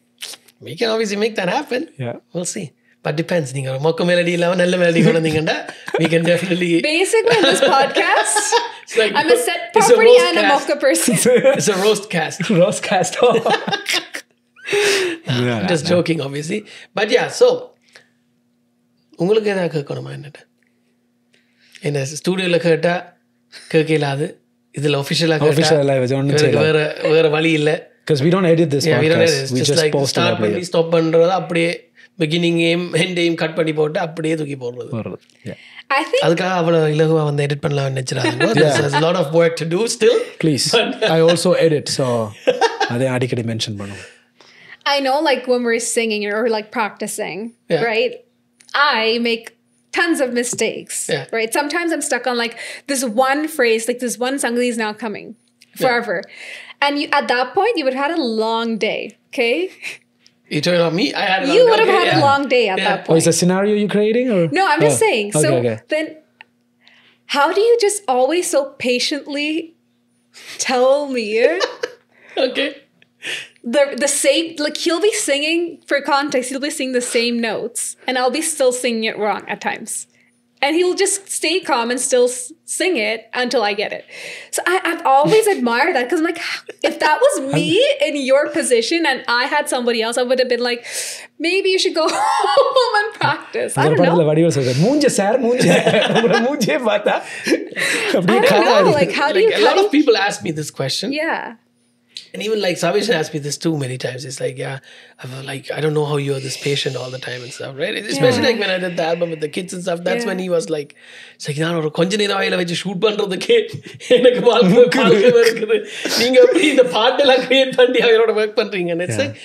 We can obviously make that happen. Yeah. We'll see. But depends. நீங்க ஒரு மொக்க melody இல்லாம நல்ல melody கொண்டு வந்தீங்கன்னா we can definitely. Basically, in this podcast, like, I'm a set property and a mocka person. It's a roast cast. Roast cast. Just joking, obviously. But yeah, so உங்களுக்கு எதாவது கேட்கணுமா என்னட்ட? என்ன ஸ்டூடியோல கேட்டா கேட்கலாது, இதுல ஒஃபிஷியலா வேற வழி இல்ல. Because we don't edit this podcast. We just post it. Start பண்ணி ஸ்டாப் பண்றது அப்படியே பிகினிங் எண்ட் கட் பண்ணி போட்டு அப்படியே தூக்கி போடுறது. I think அதுக்காக அவ்வளவு இலகுவா வந்து எடிட் பண்ணலாம் நினைச்சிராதீங்க. There's a lot of work to do still. Please. I also edit, so அதை அடிக்கடி மென்ஷன் பண்ணுவோம். I know like when we're singing or like practicing, right? I make tons of mistakes, right? Sometimes I'm stuck on like this one phrase, like this one Sangli is now coming forever. And at that point, you would have had a long day, okay? You talking about me? I had a long day. You would have had a long day at that point. Oh, is a scenario you're creating? Or? No, I'm just saying. So then how do you just always so patiently tell me? Okay. The same, like he'll be singing, for context, he'll be singing the same notes and I'll be still singing it wrong at times. And he'll just stay calm and still sing it until I get it. So I've always admired that because I'm like, if that was me in your position and I had somebody else, I would have been like, maybe you should go home and practice. I don't know. Like, how do you... A lot of people ask me this question. Yeah. And even like Savish asked me this too many times. It's like, yeah, I'm like, I don't know how you're this patient all the time and stuff, right? Especially like when I did the album with the kids and stuff. That's when he was like, it's like, நான் ஒரு கொஞ்ச நேரம் வாயில வச்சு shoot பண்றதுக்கே எனக்கு வாழ்க்கை இருக்குது. நீங்க எப்படி இந்த பாட்டெல்லாம் கிரியேட் பண்ணி அவரோட ஒர்க் பண்றீங்க. And it's like,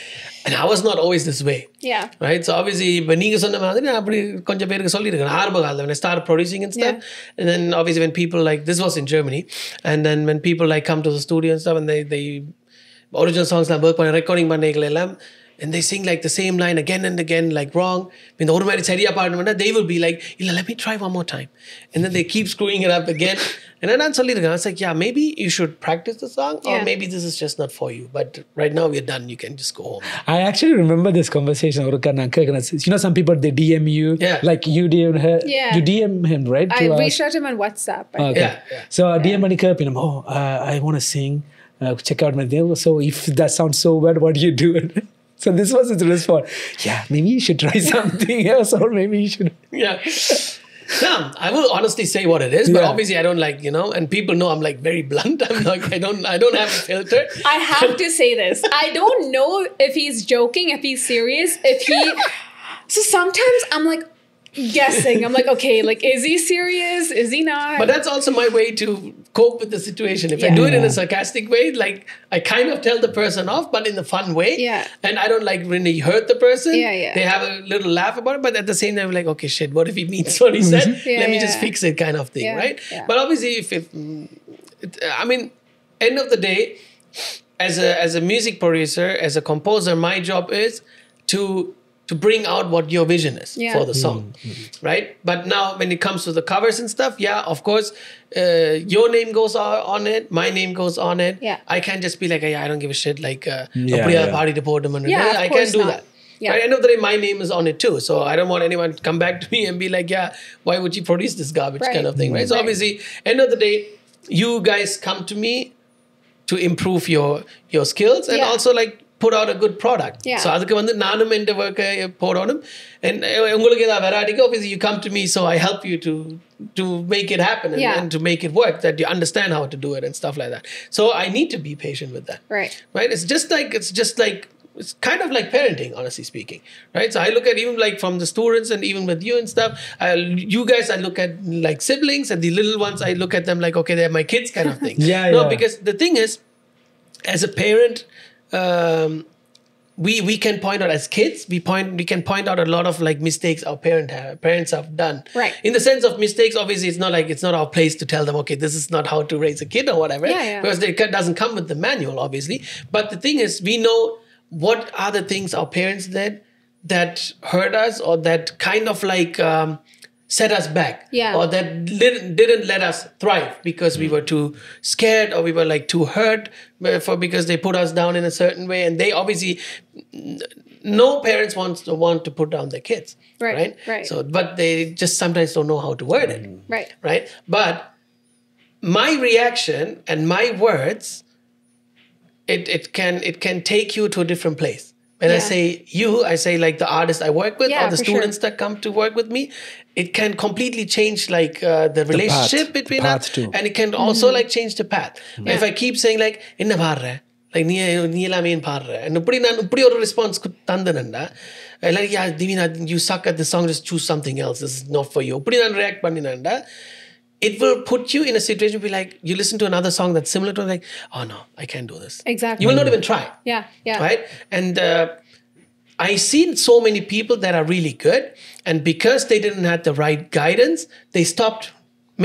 and I was not always this way. Yeah. Right? So obviously, when நீங்க சொன்ன மாதிரி நான் அப்படி கொஞ்சம் பேருக்கு சொல்லியிருக்கேன் ஆரம்ப காலத்துல when I started producing and stuff. And then obviously when people like, this was in Germany. And then when people like come to the studio and stuff and they original songs நான் work பண்ண recording பண்ணைகள் எல்லாம் and they sing like the same line again and again like wrong. இந்த ஒரு மாதிரி சரியா பாடணும்னா they will be like, இல்ல let me try one more time. And then they keep screwing it up again. And நான் சொல்லியிருக்கேன் I was like, yeah, maybe you should practice the song or maybe this is just not for you. But right now we're done. You can just go home. I actually remember this conversation. You know, some people, they DM you. Like you DM her. Yeah. You DM him, right? I reached out to him on WhatsApp. Okay. Yeah. So DM Manika, I want to sing. Check out my video. So if that sounds so bad, what do you do? So this was his response. Yeah, maybe you should try something else, or maybe you should. Yeah. No, I will honestly say what it is, but obviously I don't like, you know, and people know I'm like very blunt. I'm like, I don't have a filter. I have to say this. I don't know if he's joking, if he's serious, so sometimes I'm like guessing. I'm like, okay, like, is he serious? Is he not? But that's also my way to cope with the situation. If I do it in a sarcastic way, like I kind of tell the person off, but in the fun way. Yeah. And I don't like really hurt the person. Yeah. They have a little laugh about it, but at the same time, like, okay, shit, what if he means what he said? Let me just fix it kind of thing, right? Yeah. But obviously, I mean, end of the day, as a music producer, as a composer, my job is to bring out what your vision is for the song, right? But now when it comes to the covers and stuff, of course, your name goes on it, my name goes on it. I can't just be like, I don't give a shit, like, party report them. I can't do that. At the end of the day, my name is on it too. So I don't want anyone to come back to me and be like, why would you produce this garbage kind of thing, right? So obviously, end of the day, you guys come to me to improve your skills and also like put out a good product. So அதுக்கு வந்து நானும் இந்த work போடணும். And உங்களுக்கு ஏதாவது வராடிக்கு obviously you come to me, so I help you to make it happen and to make it work, that you understand how to do it and stuff like that. So I need to be patient with that. Right? It's just like it's kind of like parenting, honestly speaking, right? So I look at even like from the students and even with you and stuff, you guys, I look at like siblings, and the little ones, I look at them like, okay, they're my kids kind of thing. Because the thing is, as a parent, we can point out as kids, we can point out a lot of like mistakes our parents have done. Right. In the sense of mistakes, obviously it's not our place to tell them, okay, this is not how to raise a kid or whatever. Because it doesn't come with the manual, obviously. But the thing is, we know what are the things our parents did that hurt us, or that kind of like set us back, or that didn't let us thrive because we were too scared, or we were like too hurt because they put us down in a certain way. And they obviously, no parents want to put down their kids, right? So, but they just sometimes don't know how to word it, right? But my reaction and my words, it can take you to a different place. When I say you, I say like the artists I work with, or the students that come to work with me, it can completely change like the relationship between us, and it can also like change the path. If I keep saying like, enna paadra, like நீ எல்லாமே பாடுற, and இப்படி ஒரு response தந்தனண்டா, like, yeah, Diveena, you suck at the song, just choose something else, this is not for you, இப்படி நான் react பண்ணினண்டா, it will put you in a situation where like you listen to another song that's similar to it, like, oh no, I can't do this. Exactly. You will not even try. Right? And I've seen so many people that are really good, and because they didn't have the right guidance, they stopped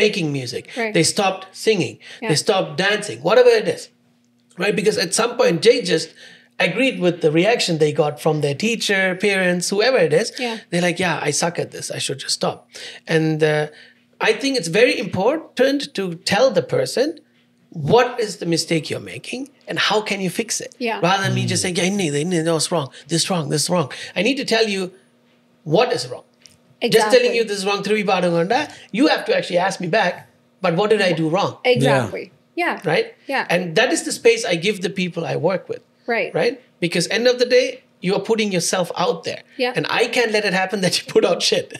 making music. They stopped singing. They stopped dancing, whatever it is. Right? Because at some point they just agreed with the reaction they got from their teacher, parents, whoever it is. They're like, yeah, I suck at this, I should just stop. And I think it's very important to tell the person what is the mistake you're making and how can you fix it. Rather than me just saying, yeah, no, it's wrong, this wrong, this wrong. I need to tell you what is wrong. Just telling you this is wrong, you have to actually ask me back, but what did I do wrong? Exactly. Yeah. Right? Yeah. And that is the space I give the people I work with. Right. Right? Because end of the day, you are putting yourself out there. Yeah. And I can't let it happen that you put out shit.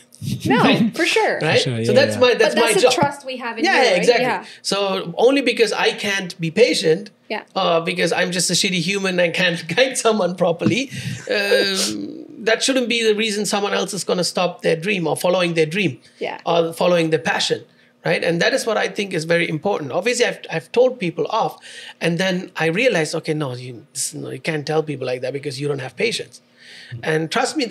No, for sure. Right? For sure, so that's my that's my the job. trust we have in you, Yeah, right? exactly. Yeah. So only because I can't be patient, because I'm just a shitty human and can't guide someone properly, that shouldn't be the reason someone else is going to stop their dream or following their dream or following their passion. Right? And that is what I think is very important. Obviously, I've told people off, and then I realized, okay, no, you can't tell people like that because you don't have patience. And trust me,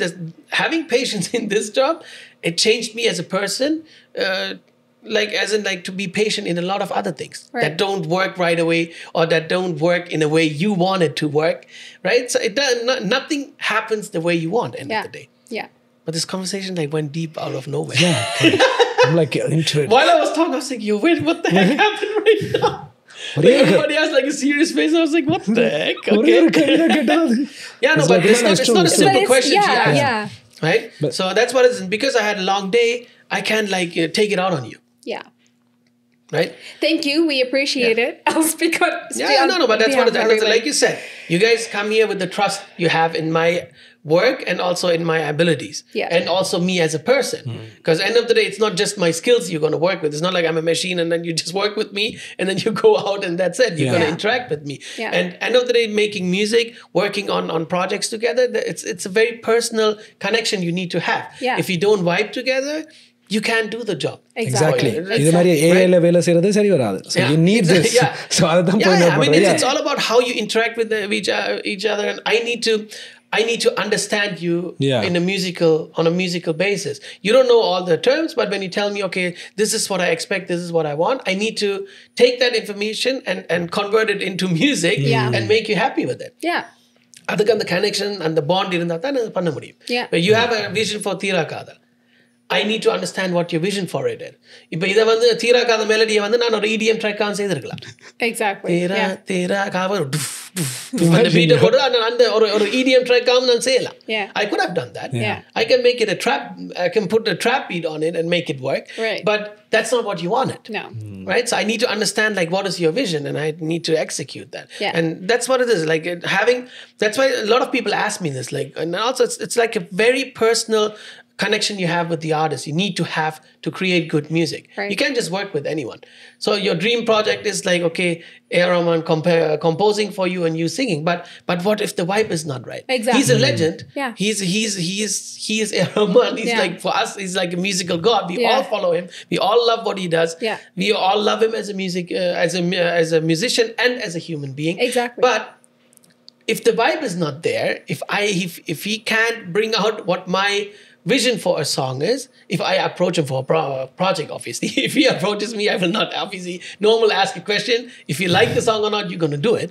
having patience in this job, it changed me as a person, to be patient in a lot of other things that don't work right away or that don't work in a way you want it to work, right? So nothing happens the way you want end of the day. Yeah. But this conversation went deep out of nowhere. Yeah. I'm into it. While I was talking, I was like, wait, what the heck happened right now? Everybody has a serious face. I was like, what the heck? Okay. But it's not a simple question she asked. Yeah. Right? So that's what it is. And because I had a long day, I can't take it out on you. Yeah. Right? Thank you. We appreciate it. I'll speak on. But that's what it is. Like you said, you guys come here with the trust you have in my work and also in my abilities. Yeah. And also me as a person. Because end of the day, it's not just my skills you're going to work with. It's not like I'm a machine and then you just work with me and then you go out and that's it. You're going to interact with me. Yeah. And end of the day, making music, working on projects together, it's a very personal connection you need to have. Yeah. If you don't vibe together, you can't do the job. Exactly. இது மாதிரி ஏஐல வேலை செய்யறது சரி வராது. So you need this. So அதுதான் point. I mean, it's all about how you interact with each other, and I need to understand you on a musical basis. You don't know all the terms, but when you tell me, okay, this is what I expect, this is what I want, I need to take that information and convert it into music and make you happy with it. Yeah. அதுக்கு அந்த connection and the bond இருந்தா தான் அது பண்ண முடியும். But you have a vision for தீரா காதல். I need to understand what your vision for it is. இப்போ இதை தீரா காதல் மெலடியை நான் ஒரு EDM ட்ராக்காக செய்திருக்கலாம். Exactly. தீரா காதல் அந்த பீட்டை போட்டு அந்த ஒரு EDM ட்ராக்காக நான் செய்யலாம். I could have done that. I can make it a trap. I can put a trap beat on it and make it work. Right. But that's not what you wanted. No. Right? So I need to understand what is your vision and I need to execute that. Yeah. And that's what it is. That's why a lot of people ask me this. And also it's like a very personal connection you have with the artist. You need to have to create good music. Right. You can't just work with anyone. So your dream project is okay, Rahman composing for you and you singing. But what if the vibe is not right? Exactly. He's a legend. Yeah. He is Rahman. He's for us, he's like a musical god. We all follow him. We all love what he does. Yeah. We all love him as a musician and as a human being. Exactly. But if the vibe is not there, if he can't bring out what my vision for a song is, if I approach him for a project, obviously. If he approaches me, I will not obviously ask a question. If you like the song or not, you're going to do it.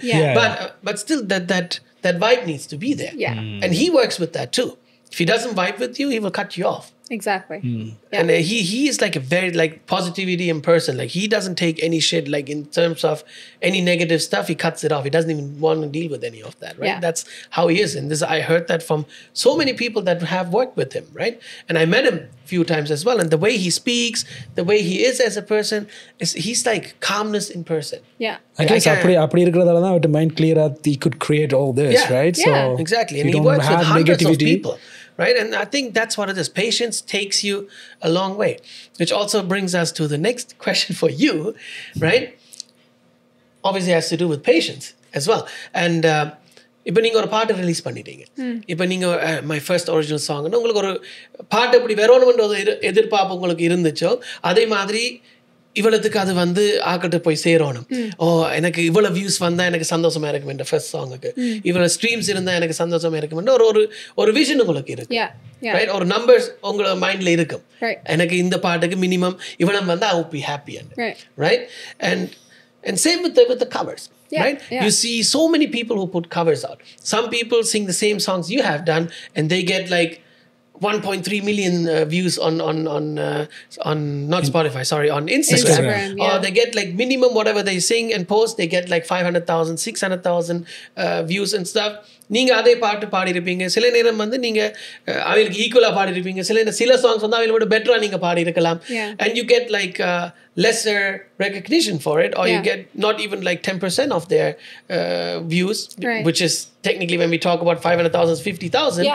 But still that vibe needs to be there. Yeah. And he works with that too. If he doesn't vibe with you, he will cut you off. Exactly. Yeah. And he is like a very positivity in person. He doesn't take any shit in terms of any negative stuff. He cuts it off. He doesn't even want to deal with any of that. Right? Yeah. That's how he is. And I heard that from so many people that have worked with him. Right? And I met him a few times as well. And the way he speaks, the way he is as a person, he's like calmness in person. Yeah. I guess அப்படி இருக்கிறதால தான் அவர்ட்ட mind clear he could create all this, right? Yeah. So exactly. And he works with hundreds of people. Right? And I think that's what it is. Patience takes you a long way. Which also brings us to the next question for you, right? Obviously has to do with patience as well. And இப்போ நீங்கள் ஒரு பாட்டு release பண்ணிட்டீங்க. இப்போ நீங்கள் my first original சாங்னு உங்களுக்கு ஒரு பாட்டு இப்படி வரணுமென்ற ஒரு எதிர்பார்ப்பு உங்களுக்கு இருந்துச்சோ அதே மாதிரி இவ்வளவுக்கு அது ஆக்கிட்டு போய் சேரணும். எனக்கு இவ்வளவு வியூஸ் வந்தா எனக்கு சந்தோஷமா இருக்கும் இந்த ஃபர்ஸ்ட் சாங்குக்கு, இவ்வளவு ஸ்ட்ரீம்ஸ் இருந்தா எனக்கு சந்தோஷமா இருக்கும் ஒரு விஷன் உங்களுக்கு இருக்கு. ரைட்? ஒரு நம்பர்ஸ் உங்களோட மைண்ட்ல இருக்கும். எனக்கு இந்த பாட்டுக்கு மினிமம் இவ்வளவு வந்தா I would be happy. Right? And same with the covers. Right? You see so many people who put covers out. Some people sing the same songs you have done and they get 1.3 million views on not Spotify, sorry, on Instagram. Yeah. Or they get like minimum whatever they sing and post, they get like 500,000, 600,000 views and stuff. நீங்க அதே பாட்டு பாடியிருப்பீங்க, சில நேரம் வந்து நீங்க அவங்களுக்கு ஈக்குவலா பாடியிருப்பீங்க, சில சாங்ஸ் வந்து அவங்கள விட பெட்டரா நீங்க பாடியிருக்கலாம். And you get like lesser recognition for it, or you get not even like 10% of their views, which is technically when we talk about 500,000, 50,000.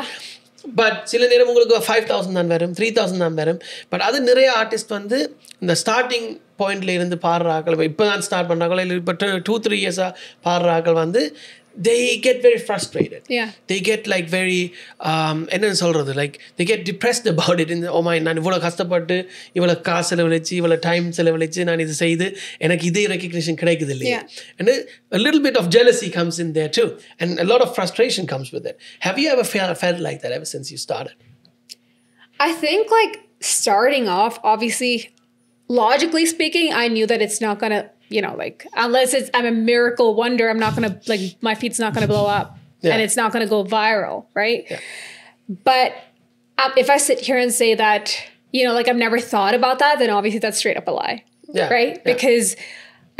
But சில நேரம் உங்களுக்கு 5,000 தான் வரும், 3,000 தான் வரும். பட் அது நிறைய ஆர்டிஸ்ட் வந்து இந்த ஸ்டார்டிங் பாயிண்ட்ல இருந்து பாடுற ஆக்கள், இப்போ தான் ஸ்டார்ட் பண்ணுறாங்களோ இல்லை இப்போ 2-3 இயர்ஸாக பாடுற ஆக்கள் வந்து they get very frustrated. They get like very என்ன சொல்றது, like they get depressed about it. Oh my, நான் இவ்வளோ கஷ்டப்பட்டு இவ்வளோ காசு செலவழிச்சு இவ்வளோ டைம் செலவழிச்சு நான் இது செய்து எனக்கு இதே ரெகக்னிஷன் கிடைக்குது இல்லையா. And a little bit of jealousy comes in there too, and a lot of frustration comes with it. Have you ever felt like that ever since you started? I think like starting off, obviously logically speaking, I knew that it's not gonna, you know, like unless I'm a miracle wonder, I'm not gonna, like, my feet's not gonna blow up and it's not gonna go viral, right? But if I sit here and say that, you know, like I've never thought about that, then obviously that's straight up a lie, right? Because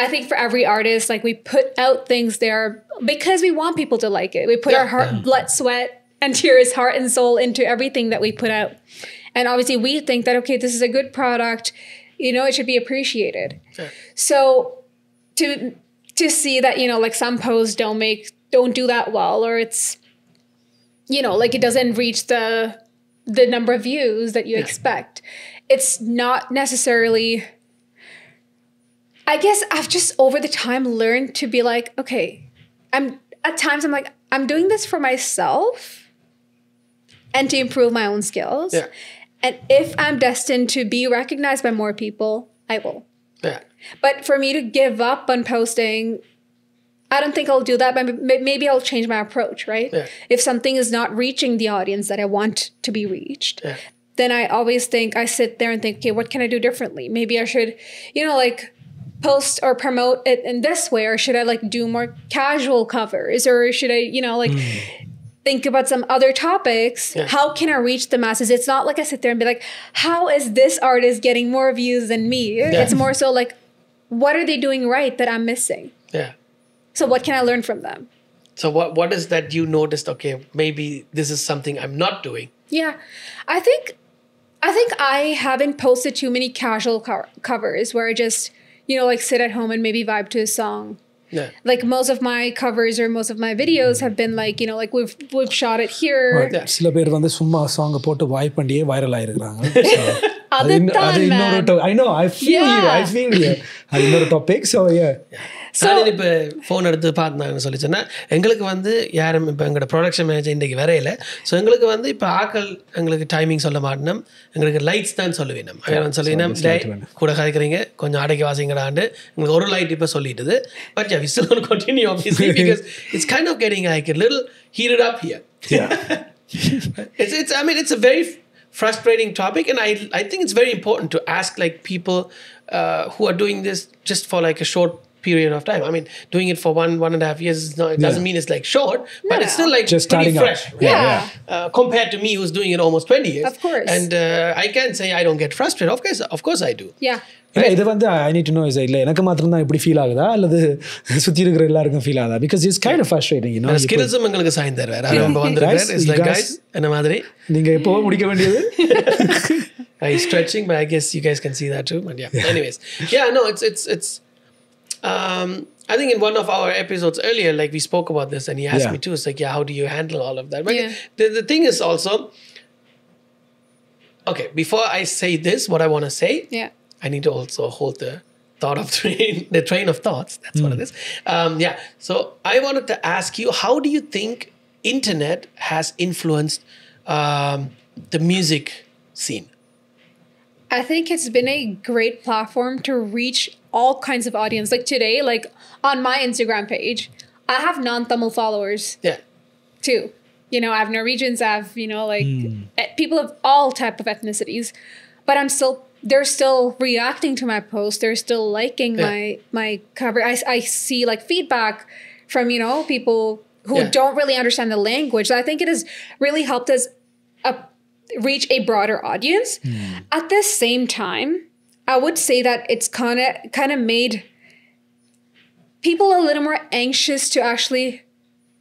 I think for every artist, like we put out things there because we want people to like it. We put our heart, blood, sweat, and tears, heart and soul into everything that we put out. And obviously we think that, okay, this is a good product, you know, it should be appreciated. So to see that, you know, like some posts don't do that well, or it's, you know, like it doesn't reach the number of views that you expect. It's not necessarily, I guess I've just over the time learned to be like, okay, at times I'm like, I'm doing this for myself and to improve my own skills. And if I'm destined to be recognized by more people, I will. But for me to give up on posting, I don't think I'll do that, but maybe I'll change my approach, right? If something is not reaching the audience that I want to be reached, then I always think, I sit there and think, okay, what can I do differently? Maybe I should, you know, like post or promote it in this way, or should I like do more casual covers, or should I, you know, like think about some other topics. How can I reach the masses? It's not like I sit there and be like, how is this artist getting more views than me? It's more so like, what are they doing right that I'm missing? So what can I learn from them? So what is that you noticed, okay, maybe this is something I'm not doing? I think I haven't posted too many casual covers where I just, you know, like sit at home and maybe vibe to a song. Like most of my covers or most of my videos have been like, you know, like we've shot it here. சில பேர் வந்து சும்மா song போட்டு வாய் பண்ணியே viral ஆயிருக்காங்க. அது இன்னொரு I know, I feel you. அது இன்னொரு டாபிக். So நான் இப்போ ஃபோன் எடுத்து பார்த்தாங்கன்னு சொல்லி சொன்னேன். எங்களுக்கு வந்து யாரும் இப்போ எங்களோட ப்ரொடக்ஷன் மேனேஜர் இன்றைக்கு வரையில. ஸோ எங்களுக்கு வந்து இப்போ ஆக்கள் எங்களுக்கு டைமிங் சொல்ல மாட்டோம், எங்களுக்கு லைட்ஸ் தான் சொல்லுவேன். அவன் சொல்லினோம், கூட கதைக்கிறீங்க கொஞ்சம் அடைக்க வாசிங்கடாண்டு எங்களுக்கு ஒரு லைட் இப்போ சொல்லிட்டுது. But we still want to continue obviously because it's kind of getting like a little heated up here. I mean it's a very frustrating topic, and I think it's very important to ask like people who are doing this just for like a short period of time. I mean, doing it for 1.5 years it doesn't mean it's like short, but it's still like just pretty fresh, right? Compared to me who's doing it almost 20 years. Of course. And I can't say I don't get frustrated. Of course I do. இது வந்து I need to know, is இல்ல எனக்கு மாத்திரம் தான் இப்படி feel ஆகுதா அல்லது சுத்தி இருக்கிற எல்லாருக்கும் ஃபீல் ஆகுதா? Because it's kind of frustrating, you know. skills உங்களுக்கு சாய்ந்தார் வேற நம்ம வந்திருக்கார். It's like guys என்ன மாதிரி நீங்க எப்போ முடிக்க வேண்டியது? I'm stretching, but I guess you guys can see that too. But anyways, no, it's I think in one of our episodes earlier, like we spoke about this, and he asked me too. It's like, how do you handle all of that? But the thing is also, okay, before I say this, what I want to say, I need to also hold the train of thoughts. That's what it is. So I wanted to ask you, how do you think internet has influenced the music scene? I think it's been a great platform to reach all kinds of audience. Like today, like on my Instagram page, I have non-Tamil followers too. You know, I have Norwegians, I have, you know, like people of all type of ethnicities, but they're still reacting to my post. They're still liking my cover. I see like feedback from, you know, people who don't really understand the language. So I think it has really helped us reach a broader audience. At the same time, I would say that it's kind of made people a little more anxious to actually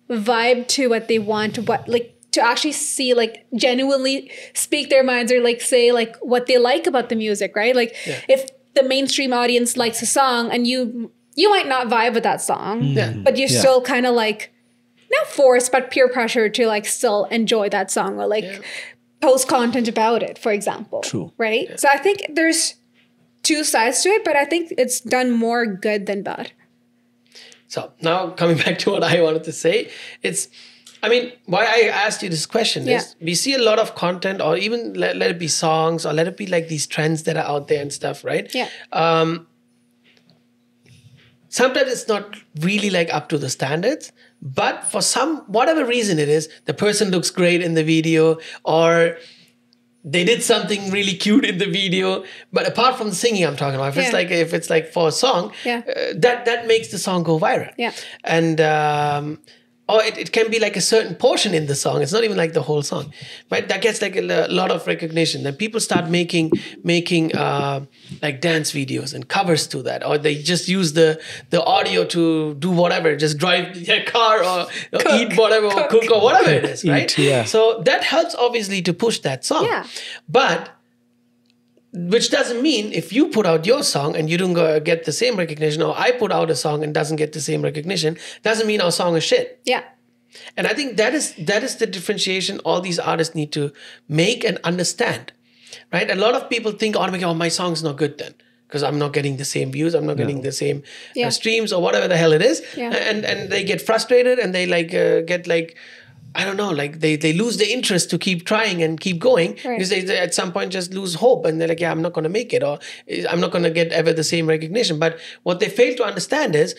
vibe to what they want, to actually see, like, genuinely speak their minds, or like say like what they like about the music, right? Like if the mainstream audience likes a song and you might not vibe with that song, but you're still kind of like, not forced, but peer pressure to like still enjoy that song, or like post content about it, for example. True. Right? So I think there's two sides to it, but I think it's done more good than bad. So now coming back to what I wanted to say, why I asked you this question is we see a lot of content, or even let it be songs, or let it be like these trends that are out there and stuff, right? Yeah. Sometimes it's not really like up to the standards, but for whatever reason it is, the person looks great in the video, or they did something really cute in the video. But apart from the singing I'm talking about, if it's like for a song, that makes the song go viral. Yeah. And or it can be like a certain portion in the song. It's not even like the whole song, but that gets like a lot of recognition. Then people start making like dance videos and covers to that, or they just use the audio to do whatever, just drive their car, or eat whatever, or cook, or whatever it is, right? So that helps obviously to push that song. But which doesn't mean if you put out your song and you don't get the same recognition, or I put out a song and doesn't get the same recognition, doesn't mean our song is shit. Yeah. And I think that is the differentiation all these artists need to make and understand, right? A lot of people think, oh, my song's not good then, because I'm not getting the same views, I'm not getting the same streams, or whatever the hell it is. And they get frustrated, and they like get like, I don't know, like they lose the interest to keep trying and keep going, because they at some point just lose hope, and they're like, I'm not going to make it, or I'm not going to get ever the same recognition. But what they fail to understand is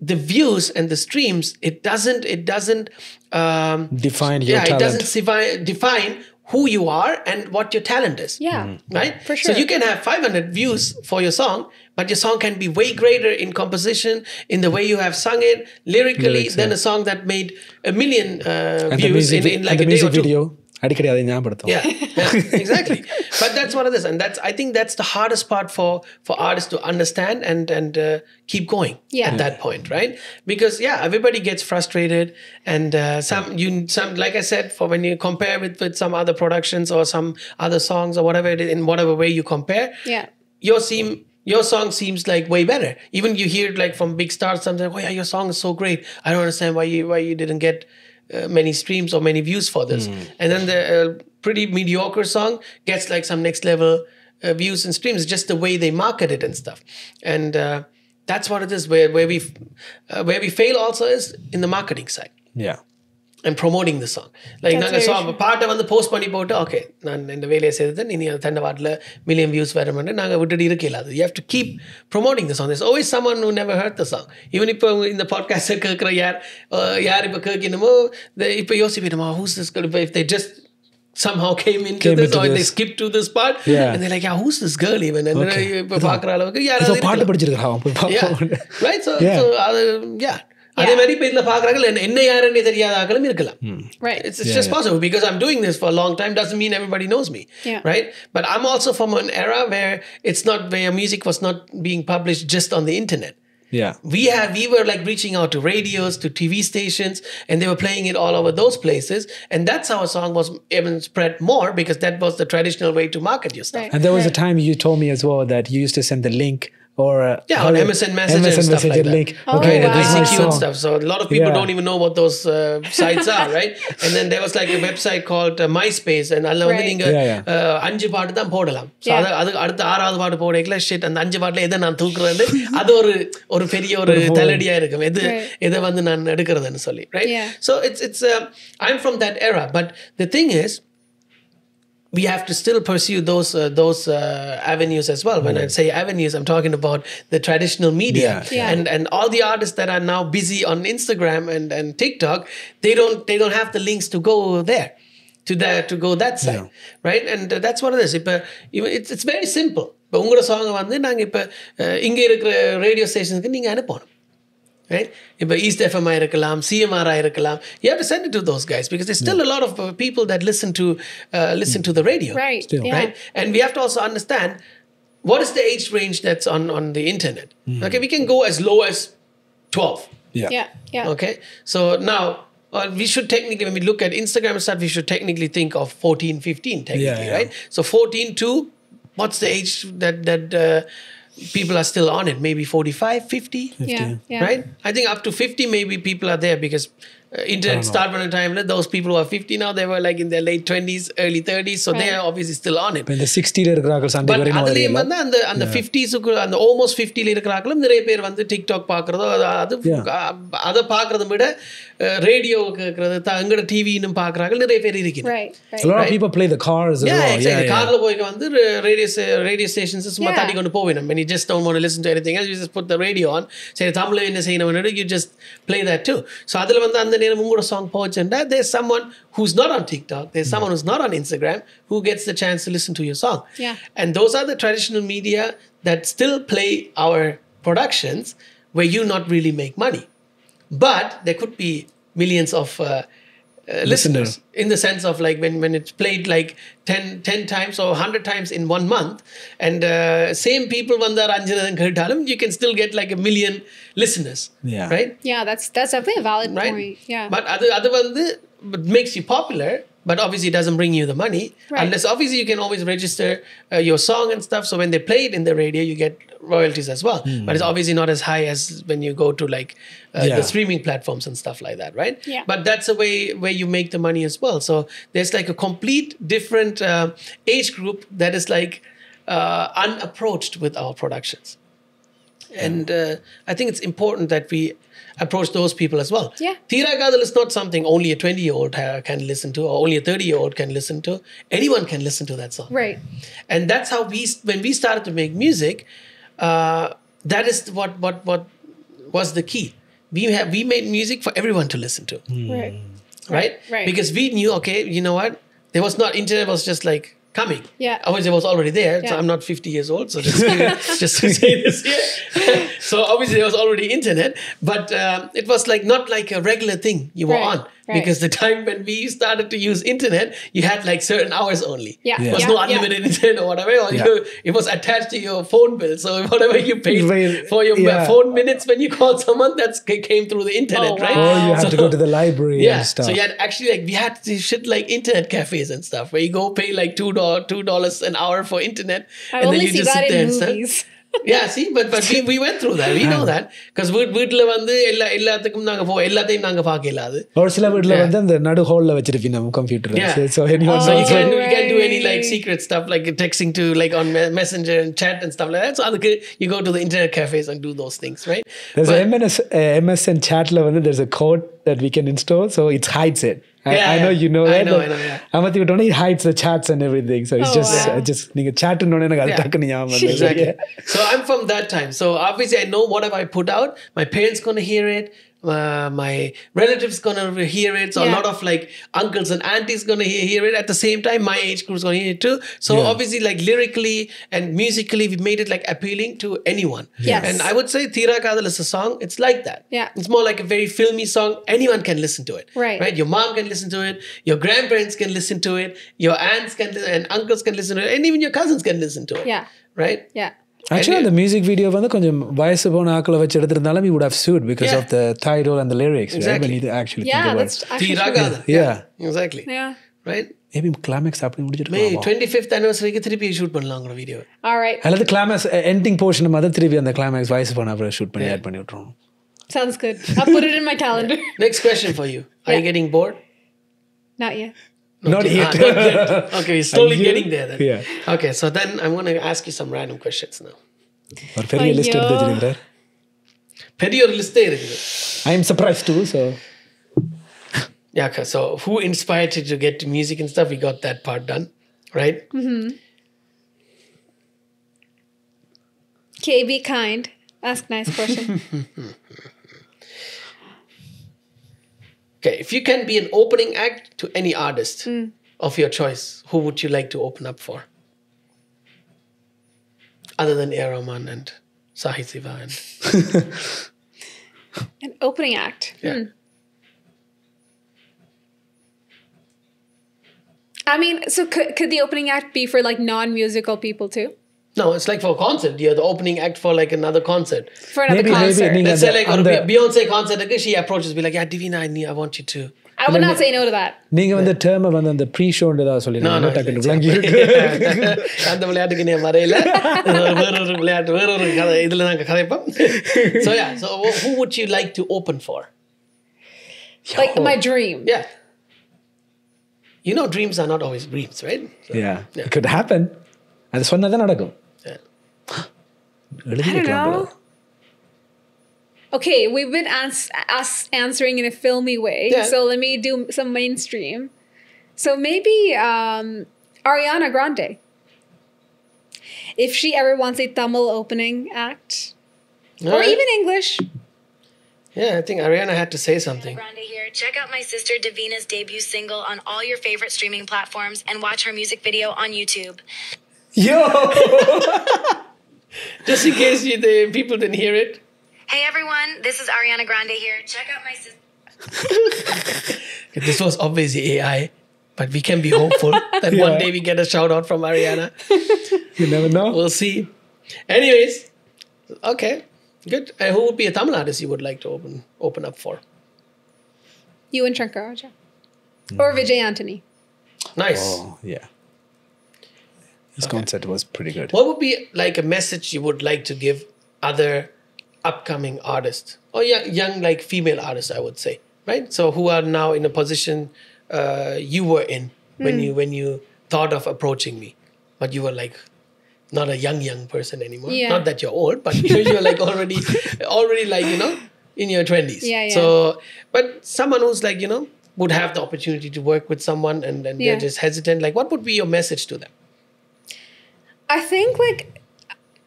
the views and the streams, it doesn't define your talent. It doesn't define who you are and what your talent is. Right? For sure. So you can have 500 views for your song, but your song can be way greater in composition, in the way you have sung it, lyrically, than a song that made 1 million views in like a day or two. Video. Exactly. But that's what it is, and I think that's the hardest part for artists to understand and keep going at that point, right? Because everybody gets frustrated, and some like I said, for when you compare with some other productions or some other songs or whatever it is, in whatever way you compare, your song seems like way better. Even you hear it like from big stars, something, oh yeah, your song is so great. I don't understand why you didn't get many streams or many views for this. And then the pretty mediocre song gets like some next level views and streams, just the way they market it and stuff. And that's what it is. Where we fail also is in the marketing side. And promoting the song. Like நாங்க பாட்டை வந்து post பண்ணி போட்டு, okay நான் இந்த வேலையை செய்தது, இனி தண்டை பாட்டில் மில்லியன் வியூஸ் வர மாட்டேன், நாங்கள் விட்டுட்டு இருக்கலாம். அது you have to keep promoting the song. There's always someone who never heard the song. Even இப்போ இந்த பாட்காஸ்ட்டை கேட்குற யார் இப்போ கேட்கணுமோ, இப்போ யோசிப்பிடுமா, who's this girl? If they just somehow came into this, or they skipped to this part, and they're like, who's this girl even? And இப்போ பார்க்குற அளவுக்கு யாராவது பாட்டு படிச்சிருக்கான். Right? So அதே மாதிரி இப்போ இதில் பார்க்குறாங்க, என்ன யாருன்னு தெரியாத ஆக்களும் இருக்கலாம். It's just possible, because I'm doing this for a long time doesn't mean everybody knows me, right? But I'm also from an era where where music was not being published just on the internet. We were like reaching out to radios, to TV stations, and they were playing it all over those places, and that's how a song was even spread more, because that was the traditional way to market your stuff. And there was a time you told me as well that you used to send the link, or on MSN Messenger and stuff like that. Link. Okay, ICQ and stuff. So a lot of people don't even know what those sites are, right? And then there was like a website called MySpace, and alla vandu neenga 5 பாட்டு தான் போடலாம். So அது அடுத்த 6வது பாட்டு போடல, shit அந்த 5 பாட்டுல எதை நான் தூக்குறது, அது ஒரு பெரிய ஒரு தலடியா இருக்கும், எதை வந்து நான் எடுக்கிறதுன்னு சொல்லி, right? So it's I'm from that era, but the thing is, we have to still pursue those avenues as well. When I say avenues, I'm talking about the traditional media. And all the artists that are now busy on Instagram and TikTok, they don't have the links to go there, to go that side, right? And that's what it is. It's very simple. இப்போ உங்களோட song வந்து நாங்கள் இப்போ இங்கே இருக்கிற radio ஸ்டேஷனுக்கு நீங்கள் அனுப்பணும். right? But East FM இருக்கலாம், CMR இருக்கலாம். You have to send it to those guys because there's still a lot of people that listen to the radio. Right. Still. Yeah. Right? And we have to also understand what is the age range that's on the internet. Okay, we can go as low as 12. Yeah. Yeah. Yeah. Okay, so now we should technically, when we look at Instagram and stuff, we should technically think of 14, 15 technically, Yeah. right? So 14 to, what's the age that people are still on it? Maybe 45, 50? Yeah. Yeah. Right? I think up to 50 maybe people are there because internet start on a time, those people who are 50 now, they were like in their late 20s, early 30s, so they are obviously still on it. இப்போ இந்த 60ல இருக்கிறார்கள் சண்டை But வரையும் அதுலயும் வந்து அந்த 50s அந்த almost 50ல இருக்கிறாங்களும் நிறைய பேர் வந்து டிக்டாக் பார்க்கறதோ அதை பார்க்கறத விட ரேடியோ கேட்கறது எங்கட டிவின்னு பார்க்கறாங்க நிறைய பேர் இருக்கிறாங்க. Right. a lot of people play the cars as well. Exactly. கார்ல போய் வந்து ரேடியோ ஸ்டேஷன்ஸ் சும்மா தட்டி கொண்டு போவேணும். When you just don't want to listen to anything else, you just put the radio on. சரி தமிழ்ல என்ன செய்யணும், you just play that too. So அதுல வந்து அந்த நேரம் உங்களோட சாங் போச்சுன்னா there's someone who's not on TikTok, there's someone who's not on Instagram who gets the chance to listen to your song. Yeah. And those are the traditional media that still play our productions where you not really make money. But there could be millions of listeners in the sense of like when it's played like 10 times or 100 times in 1 month and same people vandar anjanadhan kettalam, you can still get like 1 million listeners. Yeah. Right? Yeah, that's definitely a valid Right? point. Yeah. But adu vandu makes you popular, but obviously it doesn't bring you the money. Right. Unless obviously you can always register your song and stuff, so when they play it in the radio you get royalties as well. But it's obviously not as high as when you go to like the streaming platforms and stuff like that, right? Yeah. But that's a way where you make the money as well. So there's like a complete different age group that is like unapproached with our productions. And I think it's important that we approach those people as well. Yeah. Thiragadal is not something only a 20-year-old can listen to or only a 30-year-old can listen to. Anyone can listen to that song. Right. And that's how when we started to make music, that is what was the key. We made music for everyone to listen to. Right? Right. Because we knew, okay, you know what? There was not, internet was just like coming. Yeah. Obviously, it was already there. So Yeah. I'm not 50 years old. So just to say this here. So obviously, there was already internet. But it was like not like a regular thing you were Right. on. Right. Because the time when we started to use internet, you had like certain hours only. Yeah. There was Yeah. no unlimited internet or whatever. Or Yeah. it was attached to your phone bill. So whatever you paid for your phone minutes when you called someone, that came through the internet, Oh, right? wow. Or you have to go to the library Yeah, and stuff. so you had actually like we had this shit like internet cafes and stuff where you go pay like $2 an hour for internet, I only see that in and stuff. movies. Yeah, see, but we went through that. We know that because வீட்ல வந்து எல்லாத்துக்கும் நாங்க எல்லாத்தையும் நாங்க பார்க்கல அது. ஒரு சில வீட்ல வந்து அந்த நடு ஹால்ல வச்சிருப்பீங்க நம்ம computer. So anyone So you Right. can't do any like secret stuff like texting to like on Messenger and chat and stuff like that. So அதுக்கு you go to the internet cafes and do those things, right? there's a MSN chatல வந்து there's a code that we can install so it hides it. I know you know that. I know, yeah. அமத்தி விட்டோனே it hides the chats and everything. So it's just நீங்க chat னோனே எனக்கு அது டக்குனு ஞாபகம் வந்தது. Exactly. So I'm from that time. So obviously I know whatever I put out, my parents gonna hear it. My relatives gonna hear it. So a lot of like uncles and aunties gonna hear it. At the same time, my age group's gonna hear it too. So obviously, like lyrically and musically, we made it like appealing to anyone. Yes. And I would say Tira Kadal is a song. It's like that. Yeah. It's more like a very filmy song. Anyone can listen to it. Right. Right. Your mom can listen to it. Your grandparents can listen to it. Your aunts can and uncles can listen to it, and even your cousins can listen to it. Yeah. Right. Yeah. Actually, the music video வந்து கொஞ்சம் வயசு போன ஆக்களை வச்சு எடுத்திருந்தாலும் we would have sued because of the title and the lyrics. Exactly. Right? When you actually Yeah, think about that's it. actually Tira true. Kadal. Yeah. Exactly. Yeah. Right. Maybe climax அப்படி முடிச்சிட்டு May போவோம். 25th anniversary திருப்பி shoot பண்ணலாம் உங்க video. All right. அல்லது climax ending portion மாதிரி திருப்பி அந்த கிளைமேக்ஸ் வயசு போன அப்புறம் ஷூட் பண்ணி ஆட் பண்ணி விட்டுருவோம். Sounds good. I'll put it in my calendar. Next question for you. Are you getting bored? Not yet. Not yet. Not yet. Okay, we're slowly getting there then. Yeah. Okay, so then I'm going to ask you some random questions now. ஒரு பெரிய list எடுத்து வச்சிருக்கார். பெரிய ஒரு லிஸ்டே இருக்குது. I am surprised too, so Yeah, okay. So who inspired you to get to music and stuff? We got that part done, right? Okay, be kind. Ask nice question. Okay, if you can be an opening act to any artist of your choice, who would you like to open up for? Other than A. Rahman and Sahid Siva and An opening act. Yeah. I mean, so could the opening act be for like non-musical people too? No, it's like for a concert. You're the opening act for like another concert. For another concert. Maybe Let's say like on a Beyonce concert, like, she approaches me like, yeah, Diveena, I want you to. I would not say no to that. நீங்க வந்து term வந்து அந்த pre-show ன்றதா சொல்லிருந்தீங்க டக்குனு blank அந்த விளையாட்டுக்கு நீ வரையில வேற ஒரு விளையாட்டு வேற ஒரு கதை இதுல நாங்க கதைப்போம். So yeah, so who would you like to open for? Like my dream. Yeah. You know, dreams are not always dreams, right? So, yeah, it could happen. அது சொன்னதே நடக்கும். I don't know. Okay, we've been answering in a filmy way, so let me do some mainstream. So maybe Ariana Grande. If she ever wants a Tamil opening act, or even English. Yeah, I think Ariana had to say something. Ariana Grande here. Check out my sister Diveena's debut single on all your favorite streaming platforms and watch her music video on YouTube. Yo! Just in case the people didn't hear it. Hey everyone, this is Ariana Grande here. Check out my sister. This was obviously AI, but we can be hopeful that one day we get a shout out from Ariana. You never know. We'll see. Anyways, okay, good. Who would be a Tamil artist you would like to open up for? You and Shankar Raja. Or Vijay Antony. Nice. Oh, yeah. His concert was pretty good. What would be like a message you would like to give other upcoming artists or young like female artists, I would say, right? So who are now in a position you were in when you thought of approaching me, but you were like not a young person anymore. Yeah. Not that you're old, but you're like already like, you know, in your 20s. Yeah. So, but someone who's like, you know, would have the opportunity to work with someone and they're just hesitant. Like, what would be your message to them? I think like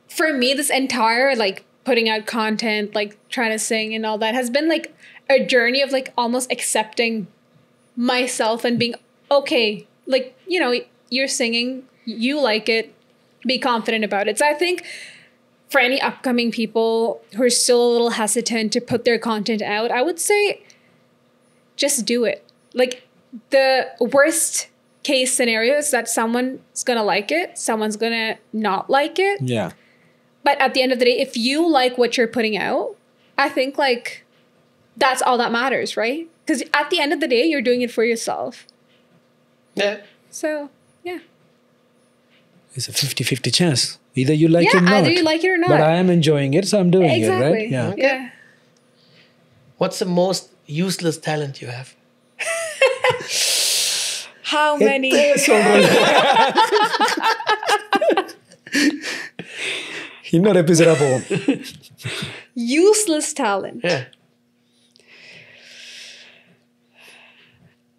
for me, this entire like putting out content, like trying to sing and all that has been like a journey of like almost accepting myself and being okay. Like, you know, you're singing, you like it, be confident about it. So I think for any upcoming people who are still a little hesitant to put their content out, I would say just do it. Like the worst case scenario is that someone's gonna like it, someone's gonna not like it. Yeah. But at the end of the day, if you like what you're putting out, I think like that's all that matters, right? Because at the end of the day, you're doing it for yourself. Yeah. So, yeah. It's a 50-50 chance. Either you like it or not. Either you like it or not. But I am enjoying it, so I'm doing it, right? Yeah. Okay. What's the most useless talent you have? How many? இன்னொரு எபிசோடா போவோம். Useless talent. Yeah.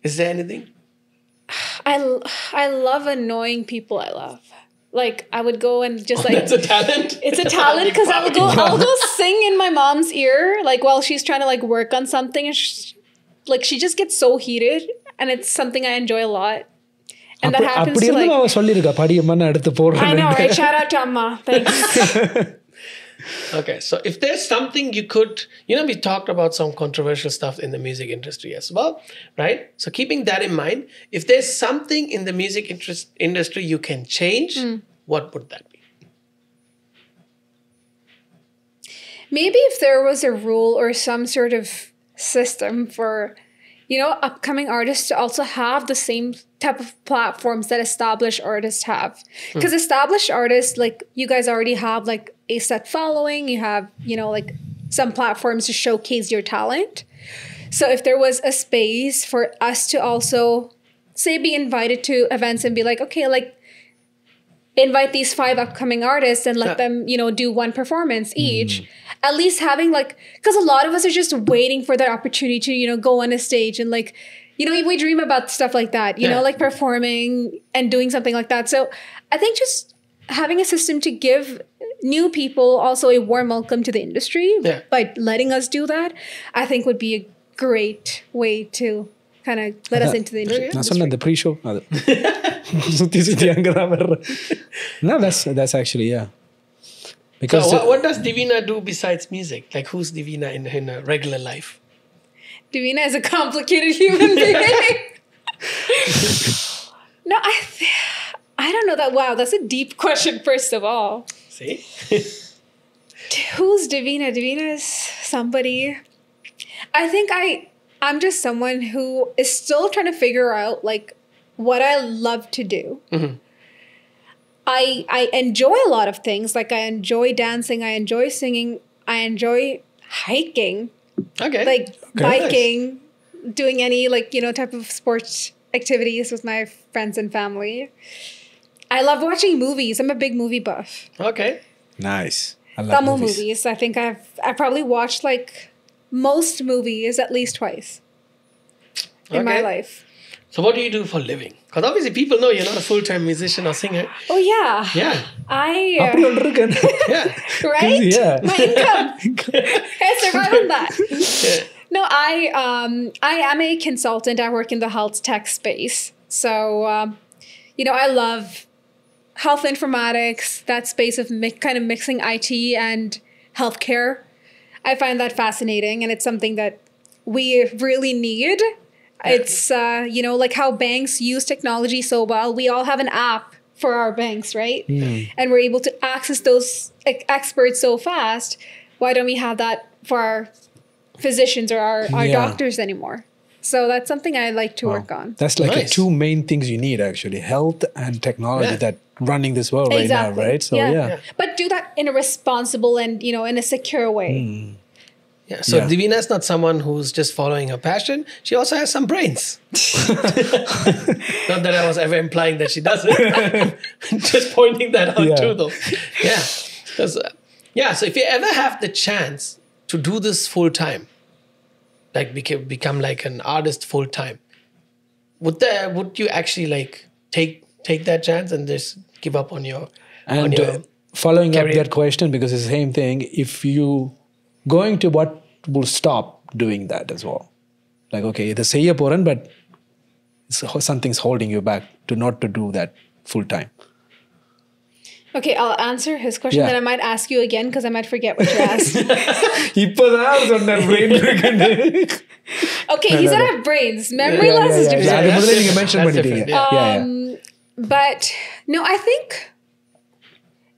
Is there anything? I love annoying people I love. Like I would go and just like That's a talent. It's a talent because I'll go sing in my mom's ear like while she's trying to like work on something and she just gets so heated and it's something I enjoy a lot. And that happens to like அவ சொல்லிருக்கா படியம்மான்னு எடுத்து போறேன். I know, right? Shout out to Amma. Thanks. Okay, so if there's something you could, you know, we talked about some controversial stuff in the music industry as well, right? So keeping that in mind, if there's something in the music industry you can change, what would that be? Maybe if there was a rule or some sort of system for, you know, upcoming artists to also have the same type of platforms that established artists have. Because established artists, like you guys already have like a set following, you have, you know, like some platforms to showcase your talent. So if there was a space for us to also, say, be invited to events and be like, okay, like invite these 5 upcoming artists and let them, you know, do one performance each. At least having like, because a lot of us are just waiting for that opportunity to, you know, go on a stage and like, you know, we dream about stuff like that, you know, like performing and doing something like that. So I think just having a system to give new people also a warm welcome to the industry by letting us do that, I think would be a great way to kind of let us into the industry. நான் சொன்ன the pre-show அது சுத்தி அங்க தான் வர்றேன். No, that's actually, yeah. Because so what does Diveena do besides music? Like, who's Diveena in a regular life? Diveena is a complicated human being. No, I don't know that. Wow, that's a deep question, first of all. See? Who's Diveena? Diveena is somebody. I think I'm just someone who is still trying to figure out like what I love to do. Mm-hmm. I enjoy a lot of things. Like I enjoy dancing, I enjoy singing, I enjoy hiking. Okay. Like Very biking, doing any like, type of sports activities with my friends and family. I love watching movies. I'm a big movie buff. Okay. Nice. I love Tamil movies. I think I've probably watched like most movies at least twice in my life. So what do you do for a living? Because obviously people know you're not a full-time musician or singer. Oh yeah. Yeah. I Yeah. right? Yeah. My income. I survive on that. Yeah. No, I am a consultant. I work in the health tech space. So I love health informatics, that space of kind of mixing IT and healthcare. I find that fascinating, and it's something that we really need. It's, like how banks use technology so well. We all have an app for our banks, right? And we're able to access those experts so fast. Why don't we have that for our physicians or our doctors anymore? So that's something I like to work on. That's like the two main things you need, actually. Health and technology that running this world right now, right? So, yeah. But do that in a responsible and, in a secure way. Yeah. So Diveena is not someone who's just following her passion. She also has some brains. Not that I was ever implying that she doesn't. Just pointing that out too, though. Yeah. So if you ever have the chance to do this full time, like become like an artist full time, would you actually like take that chance and just give up on your following career? up that question, because it's the same thing, if you going to what will stop doing that as well? Like, okay, the say poran, but something's holding you back to do that full time. Okay, I'll answer his question, then I might ask you again because I might forget what you asked. Okay, he said I have brains. Memory loss is different. But no, I think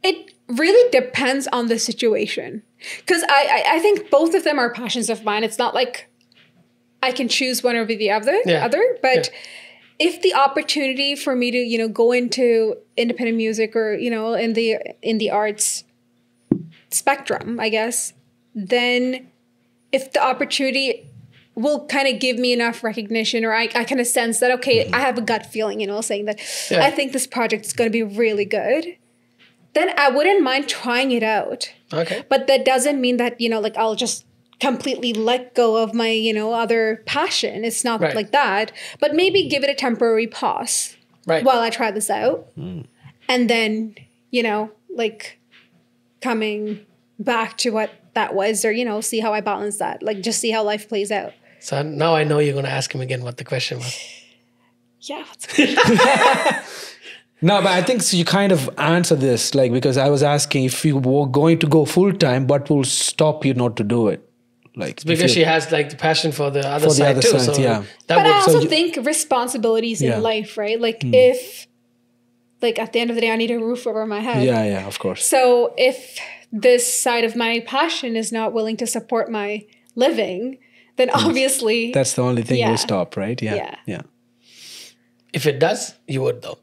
it really depends on the situation. Because I think both of them are passions of mine. It's not like I can choose one over the other. But if the opportunity for me to, go into independent music or, in the arts spectrum, I guess, then if the opportunity will kind of give me enough recognition, or I kind of sense that, okay, I have a gut feeling, saying that I think this project is going to be really good, then I wouldn't mind trying it out. Okay. But that doesn't mean that, like I'll just completely let go of my, other passion. It's not like that. But maybe give it a temporary pause while I try this out. And then, like coming back to what that was, or, see how I balance that. Like just see how life plays out. So now I know you're going to ask him again what the question was. Yeah. No, but I think you kind of answer this, like, because I was asking if you were going to go full time, what will stop you not to do it? Like, it's because she has like the passion for the other side too. So but I also think responsibilities in life, right? Like if, like at the end of the day, I need a roof over my head. Yeah, of course. So if this side of my passion is not willing to support my living, then obviously that's the only thing will stop, right? Yeah. If it does, you would though.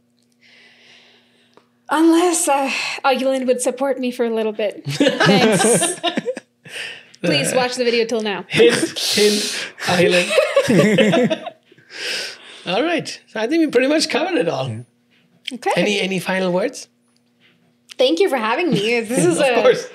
Unless Aguilin would support me for a little bit. Thanks. Please watch the video till now. Hint, Aguilin. All right. So I think we pretty much covered it all. Okay. Any final words? Thank you for having me. This is of course.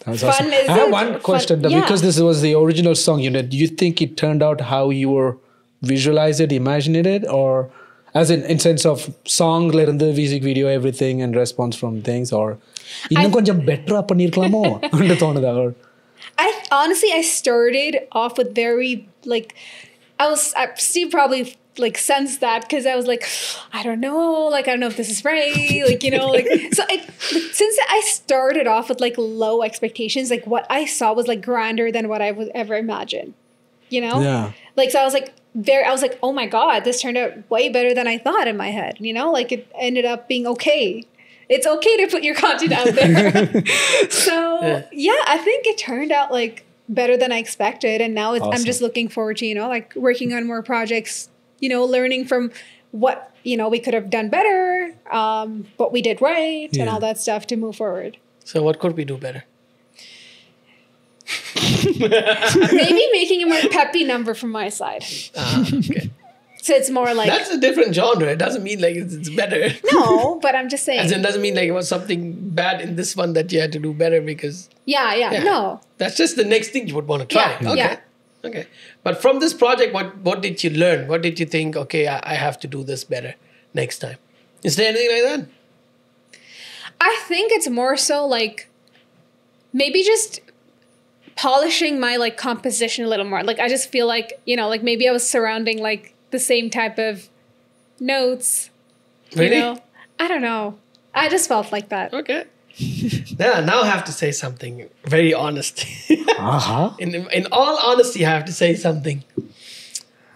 fun. Awesome. I have one question. Because this was the original song, do you think it turned out how you were visualized it, imagined it, or as in sense of song, the music video, everything, and response from things, or innum konjam better pannirkalamo andu thonudha? I started off with very Steve probably like sense that because I was like, I don't know, like I don't know if this is right, like like so since I started off with like low expectations, like what I saw was like grander than what I would ever imagine, Yeah. like so I was like oh my god, this turned out way better than I thought in my head, like it ended up being okay. It's okay to put your content out there. So yeah, I think it turned out like better than I expected, and now I'm just looking forward to like working on more projects, learning from what we could have done better, what we did right, and all that stuff to move forward. So what could we do better? Maybe making a more peppy number from my side. Okay. So it's more like that's a different genre. It doesn't mean like it's better. No, but I'm just saying. As in, doesn't mean like it was something bad in this one that you had to do better because. Yeah. No. That's just the next thing you would want to try. Yeah, okay. yeah. Okay. But from this project, what did you learn? What did you think? Okay, I have to do this better next time. Is there anything like that? I think it's more so like maybe just polishing my like composition a little more. Like I just feel like like maybe I was surrounding like the same type of notes. Really? I don't know. I just felt like that. Okay. Then I now have to say something very honest. In all honesty, I have to say something.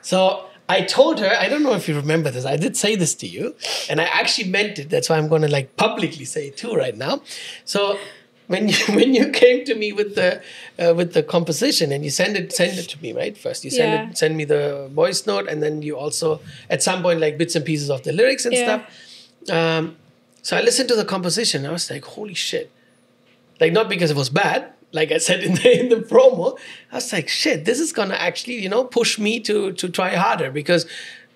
So I told her, I don't know if you remember this, I did say this to you, and I actually meant it. That's why I'm going to like publicly say it too right now. So when you came to me with the composition and you send it to me, right? First you send me the voice note, and then you also at some point like bits and pieces of the lyrics and stuff. So I listened to the composition. I was like, holy shit! Like not because it was bad, like I said in the promo. I was like, shit, this is gonna actually push me to try harder, because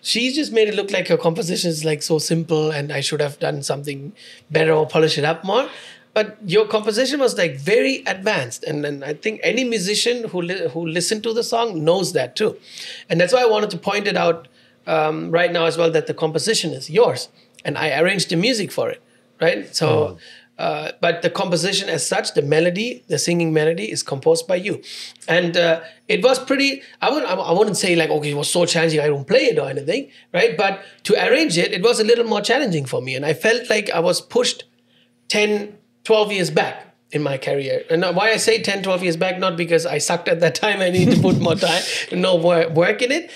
she just made it look like her composition is like so simple, and I should have done something better or polish it up more. But your composition was like very advanced, and I think any musician who listened to the song knows that too, and that's why I wanted to point it out right now as well, that the composition is yours, and I arranged the music for it, right? So, but the composition as such, the melody, the singing melody, is composed by you, and it was pretty. I wouldn't say like okay, it was so challenging I don't play it or anything, right? But to arrange it was a little more challenging for me, and I felt like I was pushed 10-12 years back in my career. And why I say 10-12 years back, not because I sucked at that time, I need to put more time, work in it.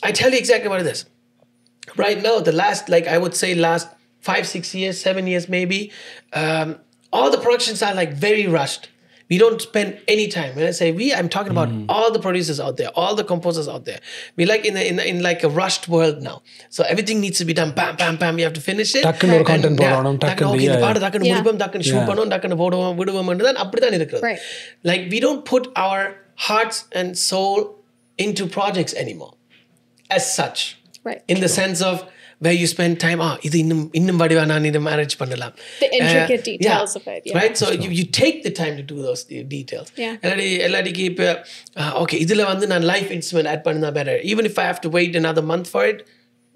I tell you exactly what it is. Right now, the last 5-6 years, 7 years maybe, all the productions are like very rushed. We don't spend any time. When I say we, I'm talking about all the producers out there, all the composers out there. We like in like a rushed world now. So everything needs to be done. Bam, bam, bam. You have to finish it. Right. Like we don't put our hearts and soul into projects anymore, as such. Right. In the sense of where you spend time, manage pannalam. The intricate details of it. Yeah. Right? So you take the time to do those details. Yeah. Okay, idhula vandu nan live instrument add panna better. Even if I have to wait another month for it,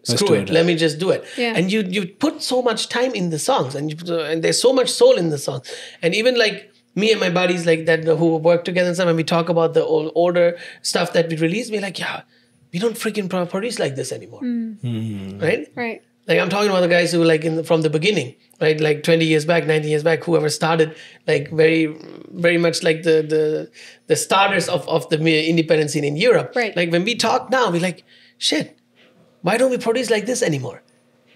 screw it. Let me just do it. Yeah. And you put so much time in the songs, and there's so much soul in the songs. And even like me and my buddies like that who work together and stuff, and we talk about the older stuff that we release, we're like, yeah, we don't freaking produce like this anymore. Right? Right. Like I'm talking about the guys who like from the beginning, right? Like 20 years back, 19 years back, whoever started, like very, very much like the starters of the independent scene in Europe. Right. Like when we talk now, we're like, shit, why don't we produce like this anymore?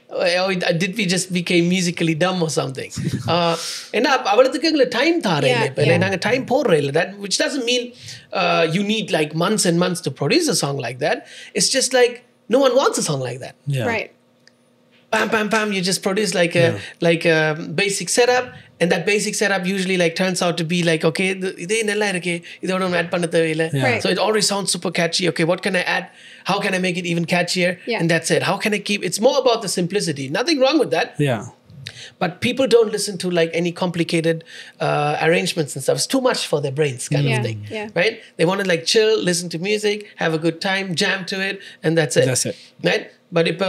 Or did we just became musically dumb or something? And time time that, which doesn't mean you need like months and months to produce a song like that. It's just like no one wants a song like that. Yeah. Right. Bam, bam, bam. You just produce like a basic setup, and that basic setup usually like turns out to be like okay, Right. so it already sounds super catchy. Okay, what can I add? How can I make it even catchier? Yeah. And that's it. How can I keep? It's more about the simplicity. Nothing wrong with that. Yeah. But people don't listen to like any complicated arrangements and stuff. It's too much for their brains, kind of thing. Yeah. Right? They want to like chill, listen to music, have a good time, jam to it, and that's it. That's it. Right? But if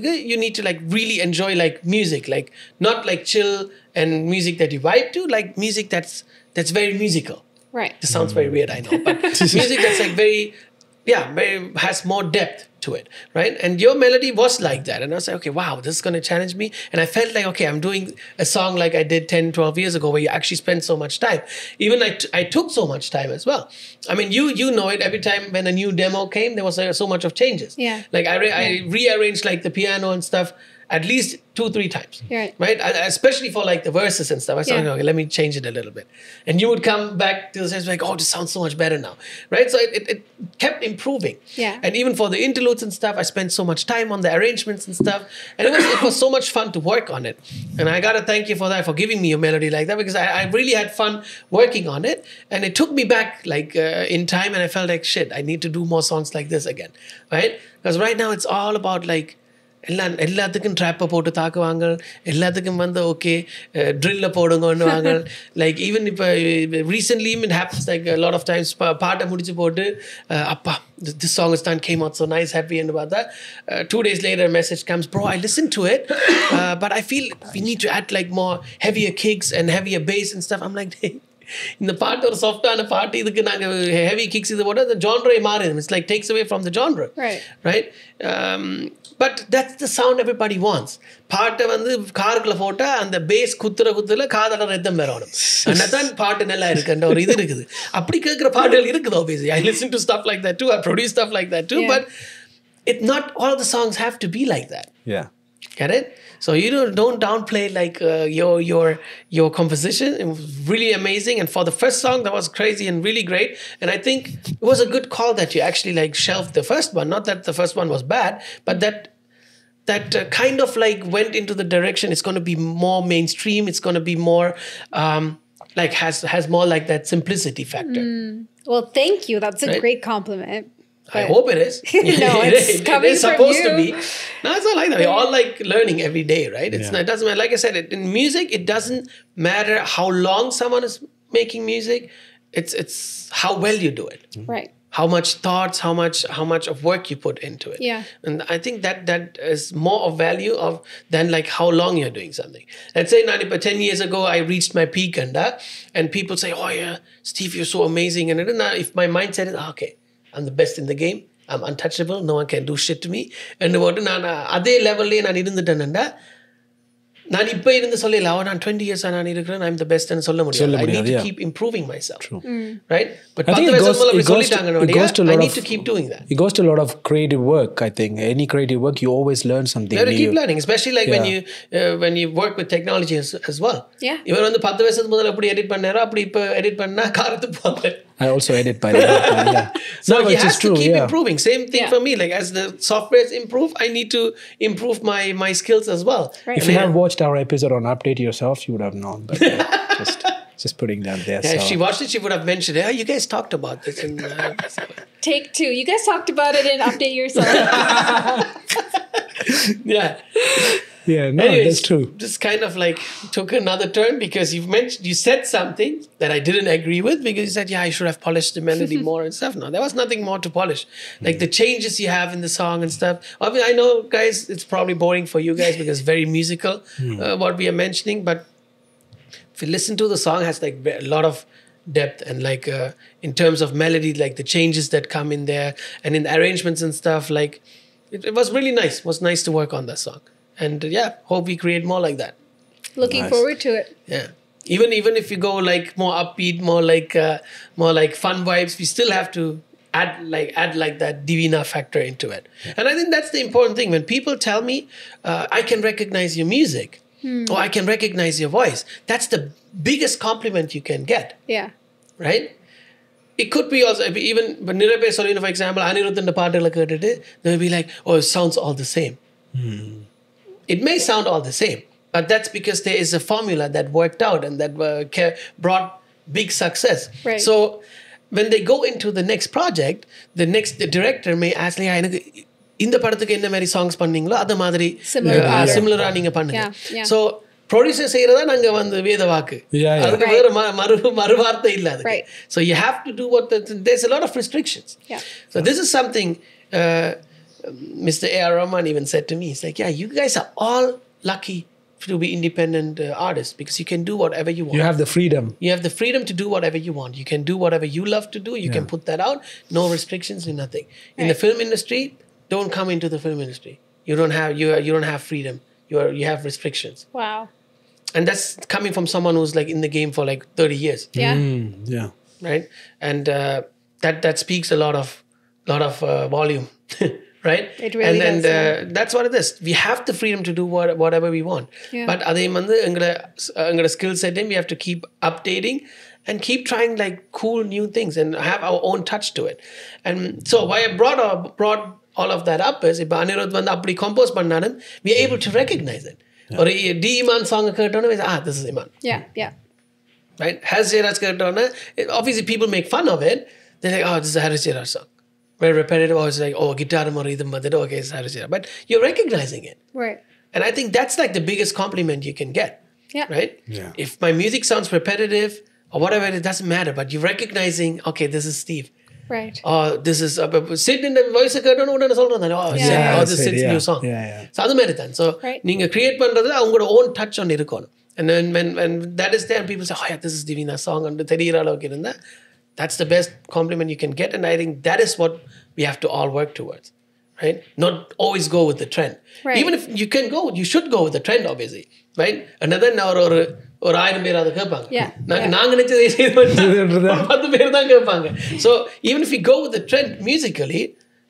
you need to like really enjoy like music, like not like chill and music that you vibe to, like music that's very musical. Right. This sounds very weird, I know, but music that's like very has more depth. to it, right? And your melody was like that. And I was like, okay, wow, this is going to challenge me. And I felt like, okay, I'm doing a song like I did 10, 12 years ago where you actually spend so much time. Even I took so much time as well. I mean, you know it, every time when a new demo came, there was so much of changes. Yeah. Like I rearranged like the piano and stuff at least 2-3 times. Right. Right? Especially for like the verses and stuff. I said, okay, let me change it a little bit. And you would come back to the sense like, oh, this sounds so much better now. Right? So it kept improving. Yeah. And even for the interludes and stuff, I spent so much time on the arrangements and stuff. And it was so much fun to work on it. And I gotta thank you for that, for giving me a melody like that, because I really had fun working on it. And it took me back like in time, and I felt like, shit, I need to do more songs like this again. Right? Because right now it's all about like எல்லாத்துக்கும் ட்ராப்பை போட்டு தாக்குவாங்க, எல்லாத்துக்கும் வந்து okay ட்ரில்ல போடுங்கன்னுவாங்க. Like even இப்போ recently it happens like lot of times பாட்டை முடிச்சு போட்டு அப்பா this song is done, came out so nice, happy and about that. 2 days later a message comes, bro, I listened to it, but I feel we need to add like more heavier kicks and heavier bass and stuff. I'm like, hey, இந்த பாட்டு ஒரு சாஃப்டான பாட்டு, இதுக்கு நாங்கள் heavy kicks இது போட்டு அந்த ஜான்ரே மாறுது. It's like takes away from the genre, right? But that's the sound everybody wants. பாட்டை வந்து காருக்குள்ள போட்டால் அந்த பேஸ் குத்துல காதல ரத்தம் வரணும், அதான் பாட்டு நல்லா இருக்குன்ற ஒரு இது இருக்குது. அப்படி கேட்குற பாட்டுகள் இருக்குது. obviously I listen to stuff like that too, I produce stuff like that too, but not all the songs have to be like that. Get it? So you don't downplay like your composition. It was really amazing, and for the first song that was crazy and really great. And I think it was a good call that you actually like shelved the first one. Not that the first one was bad, but that kind of like went into the direction it's going to be more mainstream. It's going to be more like has more like that simplicity factor. Well, thank you. That's a great compliment. I hope it is. No, it's coming it is supposed from to you. be. No, it's not like that. We're all like learning every day, right? It doesn't matter. Like I said, in music, it doesn't matter how long someone is making music. It's how well you do it. Right. How much thoughts, how much of work you put into it. Yeah. And I think that is more of value than like how long you're doing something. Let's say 10 years ago, I reached my peak and people say, oh yeah, Steve, you're so amazing. And if my mindset is, okay, I'm the best in the game, I'm untouchable, no one can do shit to me, and நான் அதே லெவல்லே நான் இருந்துட்டேன்டா, நான் இப்போ இருந்து சொல்லல நான் 20 years நான் இருக்கிறேன், I'm the best ன்னு சொல்ல முடியாது. I need to keep improving myself. Right? But 10 வருஷம் அப்படி சொல்லிட்டாங்க, I need to keep doing that. It goes to a lot of creative work. I think any creative work you always learn something new. You have to keep learning, especially like when you work with technology as well. இவர் வந்து 10 வருஷத்துக்கு முதல்ல அப்படி edit பண்ணாரோ அப்படி இப்போ edit பண்ணா காரத்து போங்க. I also edit by that. So he has to keep improving. Same thing for me. Like as the softwares improve, I need to improve my skills as well. Right. If you have watched our episode on Update Yourself, you would have known. But just putting that there. Yeah, if she watched it, she would have mentioned, you guys talked about this in Take 2. You guys talked about it in Update Yourself. Yeah. Yeah, no, anyways, that's true. Just kind of like took another turn because you said something that I didn't agree with, because you said, I should have polished the melody more and stuff. No, there was nothing more to polish. Like the changes you have in the song and stuff. Obviously, I know, guys, it's probably boring for you guys because it's very musical, what we are mentioning. But if you listen to the song, it has like a lot of depth and like in terms of melody, like the changes that come in there and in the arrangements and stuff. Like it was really nice. It was nice to work on that song. And hope we create more like that. Looking forward to it. Yeah. Even if you go like more upbeat, more like fun vibes, we still have to add like that Diveena factor into it. And I think that's the important thing. When people tell me, I can recognize your music or I can recognize your voice, that's the biggest compliment you can get. Yeah. Right? It could be also, even, but Nirabe Solina, for example, Anirudhan Paatala கேட்டுட்டு, they'll be like, oh, it sounds all the same. It may sound all the same, but that's because there is a formula that worked out and that brought big success. Right. So when they go into the next project, the director may ask, எனக்கு இந்த படத்துக்கு என்ன மாதிரி songs பண்ணீங்களோ அது மாதிரி சிமிலரா நீங்க பண்ணுங்க. So producer செய்யறதா நாங்க வந்து வேத வாக்கு, அதுக்கு வேற மறுவார்த்தை இல்ல அதுக்கு. So you have to do there's a lot of restrictions. So this is something Mr. A.R. Rahman even said to me, he's like, you guys are all lucky to be independent artists because you can do whatever you want. You have the freedom. You have the freedom to do whatever you want. You can do whatever you love to do. You can put that out. No restrictions, nothing. In the film industry, don't come into the film industry. You don't have freedom. You have restrictions. Wow. And that's coming from someone who's like in the game for like 30 years. Yeah. Yeah. Right. And that speaks a lot of volume. Right. It really does. And that's what it is. We have the freedom to do whatever we want. Yeah. But adhe mande engala skill set we have to keep updating and keep trying like cool new things and have our own touch to it. And so why I brought all of that up is if Anirudh வந்து அப்படி compose பண்ணாலும் we are able to recognize it. ஒரு D Iman song கேட்டோன்னே this is Iman. Yeah. Right? Haris Jayaraj கேட்டோன்னே obviously people make fun of it. They're like, this is a Haris Jayaraj song. Very repetitive. Or it's like, guitar or rhythm, but okay, it's Haris Jayaraj. But you're recognizing it. Right. And I think that's like the biggest compliment you can get. Yeah. Right? Yeah. If my music sounds repetitive or whatever, it doesn't matter. But you're recognizing, okay, this is Steve. Right. This is Sid in the voice this is Sid's new song. So அது மாதிரி தான். So நீங்க create பண்றது அவங்களோட own touch on இருக்கணும். And then when that is there, people say, this is Diveena's song and தெரியிற அளவுக்கு இருந்தா, that's the best compliment you can get. And I think that is what we have to all work towards. Right? Not always go with the trend. Right. Even if you should go with the trend, obviously. Right? Another now ஒரு 1000 பேர் அதை கேட்பாங்க. நாங்க நினைச்சதை செய்து 10 பேர் தான் கேட்பாங்க. So even if you go with the trend musically,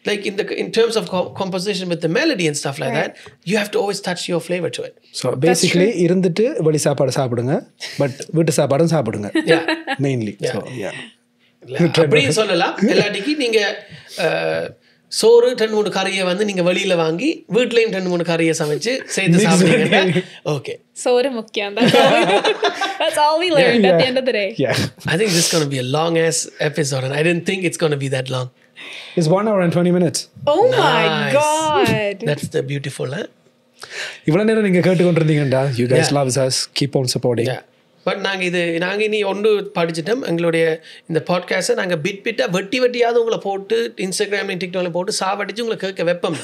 like in terms of composition with the melody and stuff like that, you have to always touch your flavor to it. So basically இருந்துட்டு வெளி சாப்பாடு சாப்பிடுங்க, but வீட்டு சாப்பாடும் சாப்பிடுங்க. Mainly. So yeah. அப்படியே சொல்லலாம். எல்லாட்டிக்கு நீங்க சோறு 2-3 கறியை வந்து நீங்க வெளியில வாங்கி வீட்லயும் 2-3 கறியை சமைச்சு செய்து சாப்பிடுங்க. Okay. சோறு முக்கியம். That's all we learned at the end of the day. Yeah. I think this is going to be a long ass episode and I didn't think it's going to be that long. It's 1 hour and 20 minutes. Oh my God. That's the beautiful, huh? இவ்வளவு நேரம் நீங்க கேட்டுக்கொண்டிருந்தீங்கடா. You guys love us. Keep on supporting. Yeah. But நாங்கள் இனி ஒன்று படிச்சுட்டோம். எங்களுடைய இந்த பாட்காஸ்ட்டை நாங்கள் பிட்டாக வெட்டியாவது உங்களை போட்டு இன்ஸ்டாகிராம்லையும் டிக்டாக்லையும் போட்டு சாவடிச்சு உங்களை கேட்க வைப்போம்.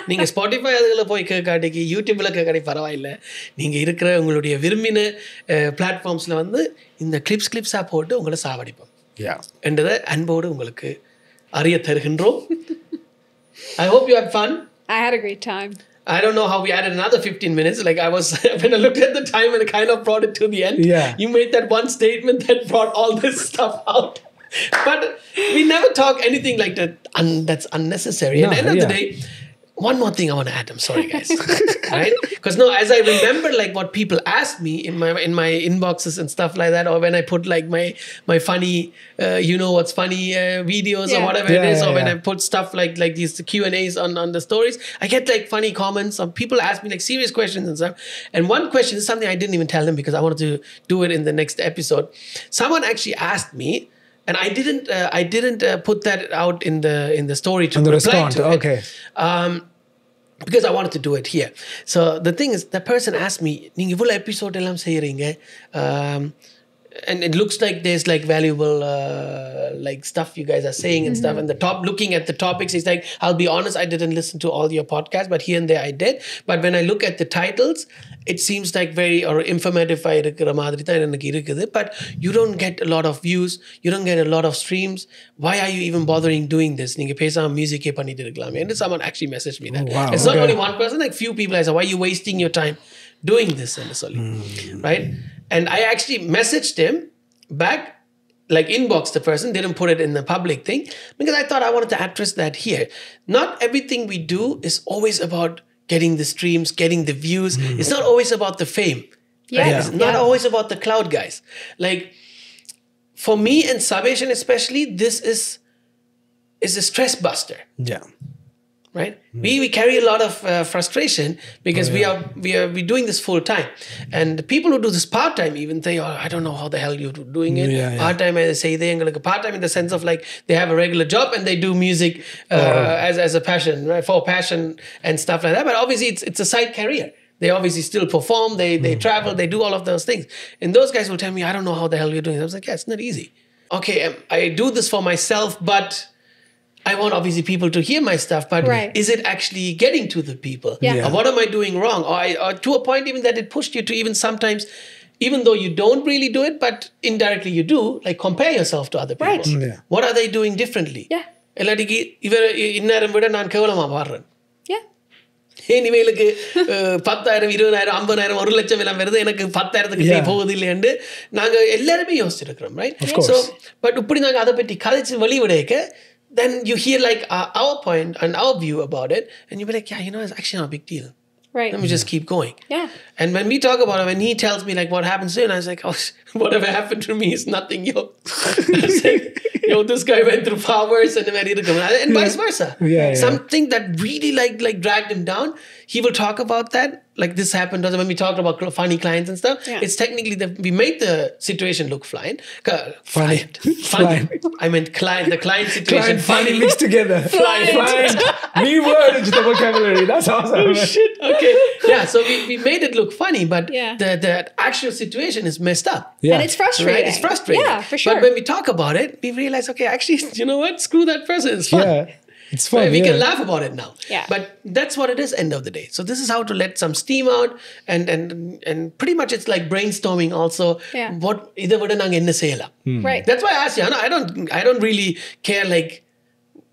நீங்கள் ஸ்பாட்டிஃபை அதுகளை போய் கேட்காட்டிக்கு யூடியூப்பில் கேட்காட்டி பரவாயில்லை. நீங்கள் இருக்கிற உங்களுடைய விரும்பின பிளாட்ஃபார்ம்ஸில் வந்து இந்த கிளிப்ஸாக போட்டு உங்களை சாவடிப்போம் என்றதை அன்போடு உங்களுக்கு அறிய தருகின்றோம். I hope you had fun. I had a great time. I don't know how we added another 15 minutes. Like when I looked at the time and I kind of brought it to the end. Yeah. You made that one statement that brought all this stuff out. But we never talk anything like that that's unnecessary. At the end of the day, one more thing I want to add. I'm sorry, guys. Right? Because as I remember, like what people ask me in my inboxes and stuff like that, or when I put like my funny, what's funny videos or whatever it is, or when I put stuff like these Q&As on the stories, I get like funny comments. Some people ask me like serious questions and stuff. And one question is something I didn't even tell them because I wanted to do it in the next episode. Someone actually asked me. And I didn't put that out in the story to reply to it. Okay. Because I wanted to do it here. So the thing is, the person asked me, "Ninga ivula episode ellam seiyringa, and it looks like there's like valuable like stuff you guys are saying and stuff." And looking at the topics, it's like, I'll be honest, I didn't listen to all your podcasts, but here and there I did. But when I look at the titles, it seems like very or informative irukra madri than enakku irukudhu. But you don't get a lot of views, you don't get a lot of streams. Why are you even bothering doing this? Ninga pesama music e pannittu irukkalame. And someone actually messaged me that. Wow, it's not only one person, like few people. I said, why are you wasting your time doing this? Right? And I actually messaged him back, like inbox the person, didn't put it in the public thing because I thought I wanted to address that here. Not everything we do is always about getting the streams, getting the views. It's not always about the fame. Right? It's not always about the cloud, guys. Like for me and Salvation especially, this is a stress buster. Yeah. Right? We carry a lot of frustration because we're doing this full time, and the people who do this part time even say, I don't know how the hell you're doing it. Part time, I say they engalukku part time in the sense of like they have a regular job and they do music as a passion, right? For passion and stuff like that. But obviously it's a side career. They obviously still perform, they travel, they do all of those things. And those guys will tell me, I don't know how the hell you're doing it. I was like, it's not easy. Okay, I do this for myself, but I want obviously people to hear my stuff, but is it actually getting to the people? Or what am I doing wrong? Or to a point even that it pushed you to even sometimes, even though you don't really do it, but indirectly you do, like compare yourself to other people. Right. What are they doing differently? எல்லாட்டிக்கு இவர் இந்நேரம் விட நான் கேவலமாக பாடுறேன். Yeah. இனிமேலுக்கு 10,000 20,000 50,000 1 லட்சம் எல்லாம் வருது, எனக்கு 10,000க்கு போகுது இல்லையாண்டு நாங்கள் எல்லாருமே யோசிச்சிருக்கிறோம், ரைட்? ஸோ பட் இப்படி நாங்கள் அதை பற்றி கதைச்சு வெளிவிடைக்க, then you hear like our point and our view about it, and you be like, yeah, you know, it's actually not a big deal. Right. Let me just keep going. Yeah. And when we talk about it, when he tells me like what happens to him, I was like, oh, whatever happened to me is nothing, yo. I was like, yo, this guy went through far worse and vice versa. Something that really like dragged him down, he will talk about that. Like this happened when we talked about funny clients and stuff. Yeah. It's technically that we made the situation look fine. Funny. I meant client. The client situation. Funny mixed together. Client. New word into the vocabulary. That's awesome. Oh shit. Okay. Yeah. So we made it look funny, but the actual situation is messed up. Yeah. And it's frustrating. Right? It's frustrating. Yeah, for sure. But when we talk about it, we realize, okay, actually, you know what? Screw that person. It's fun. Yeah. It's fun. We can laugh about it now. Yeah. But that's what it is end of the day. So this is how to let some steam out, and pretty much it's like brainstorming also. Yeah. What either would nanga enna seyala. Right. That's why I asked you. I don't really care like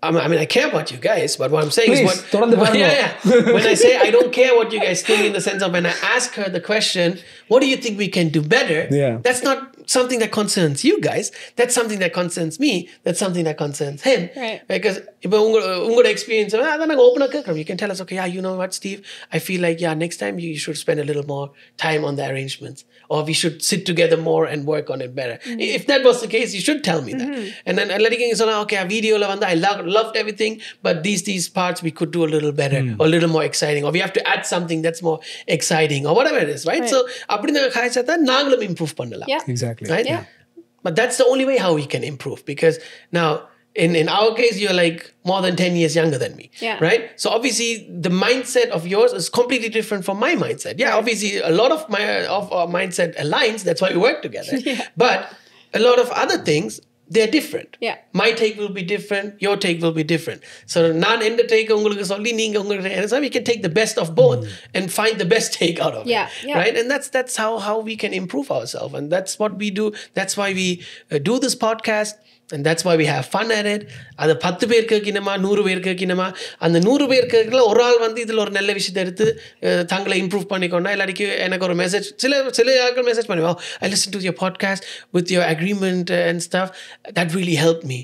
I mean, I care about you guys, but what I'm saying is when I say I don't care what you guys think, in the sense of when I ask her the question, what do you think we can do better? Yeah. That's not something that concerns you guys. That's something that concerns me. That's something that concerns him. Right. Because if ungoda experience, then open up. You can tell us, okay, yeah, you know what, Steve? I feel like, yeah, next time you should spend a little more time on the arrangements, or we should sit together more and work on it better. Mm-hmm. If that was the case, you should tell me that. And then letting it say, okay, video I loved everything, but these parts we could do a little better, or a little more exciting, or we have to add something that's more exciting, or whatever it is, right? So apdi naanga kaichata naangalum improve pannalam. Yeah. Exactly. Right? Yeah. But that's the only way how we can improve, because now in our case you're like more than 10 years younger than me. Yeah. Right? So obviously the mindset of yours is completely different from my mindset. Yeah, obviously a lot of our mindset aligns, that's why we work together. But a lot of other things, they're different. Yeah. My take will be different, your take will be different. So naan enda take ungalku solli neenga ungalku, so we can take the best of both and find the best take out of it. Right? And that's how we can improve ourselves, and that's what we do. That's why we do this podcast. And that's why we have fun at it. அது 10 பேர் கேட்கணுமா 100 பேர் கேட்கணுமா, அந்த 100 பேர் கேட்கல ஒரு ஆள் வந்து இதில் ஒரு நல்ல விஷயத்தை எடுத்து தங்களை இம்ப்ரூவ் பண்ணிக்கொண்டா எல்லாருக்கும் எனக்கு ஒரு மெசேஜ் சில ஆட்கள் மெசேஜ் பண்ணுவோம், I listened to your podcast with your agreement and stuff, that really helped me.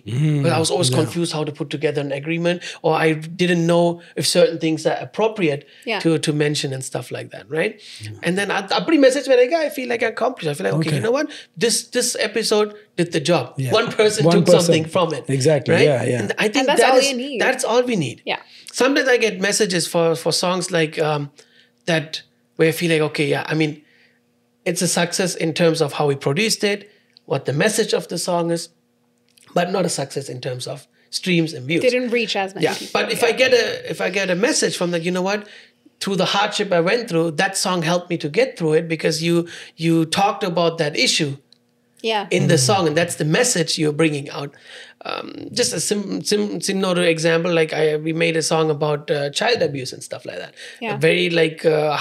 But I was always confused how to put together an agreement, or I didn't know if certain things are appropriate to mention and stuff like that, right? And then அப்படி message வரேங்க, I feel like I accomplished. I feel like, okay, you know what, this episode did the job. One person took something from it. Exactly. Right? Yeah. And I think that's all you need. That's all we need. Yeah. Sometimes I get messages for songs like that where I feel like, okay, yeah, I mean, it's a success in terms of how we produced it, what the message of the song is, but not a success in terms of streams and views. Didn't reach as many people. But if I get a message from that, you know what, through the hardship I went through, that song helped me to get through it, because you talked about that issue in the song, and that's the message you're bringing out. Just a simple example, like we made a song about child abuse and stuff like that. A very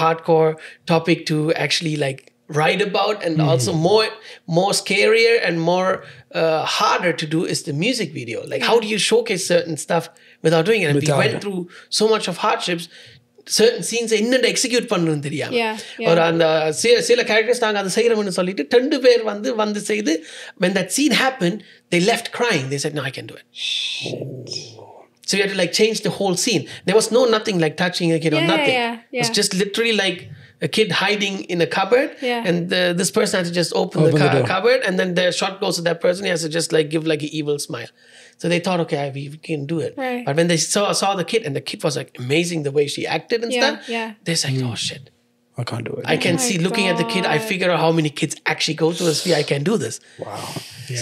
hardcore topic to actually like write about, and also more scarier and more harder to do is the music video. Like how do you showcase certain stuff without doing it? And we went through so much of hardships. Certain scenes என்னென்ன execute பண்ணணும்னு தெரியாம, ஒரு அந்த சில characters நாங்கள் அதை செய்கிறோம்னு சொல்லிட்டு 2 பேர் வந்து செய்து, when that scene happened, they left crying. They said, no, I can do it. So you had to like change the whole scene. There was nothing like touching a kid or nothing. It was just literally like a kid hiding in a cupboard, and this person had to just open the cupboard, and then the shot goes to that person. He has to just like give like an evil smile. So they thought, okay, we can do it. Right. But when they saw the kid, and the kid was like amazing the way she acted and stuff, they're like, oh shit, I can't do it. I can see looking at the kid, I figure out how many kids actually go to us. I can do this. Wow.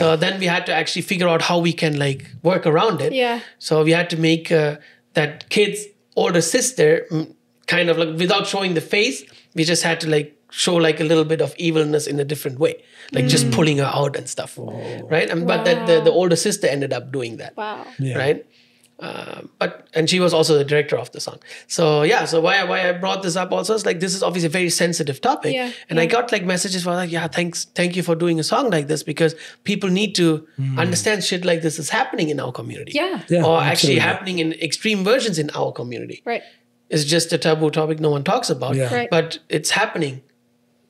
So then we had to actually figure out how we can like work around it. So we had to make that kid's older sister kind of like, without showing the face, we just had to like show like a little bit of evilness in a different way, like just pulling her out and stuff. Right? But that the older sister ended up doing that. Wow. Right? And she was also the director of the song. So yeah, so why I brought this up also is like, this is obviously a very sensitive topic. And I got like messages for like, yeah, thank you for doing a song like this, because people need to understand shit like this is happening in our community. Or actually happening in extreme versions in our community. Right. It's just a taboo topic no one talks about. Right. But it's happening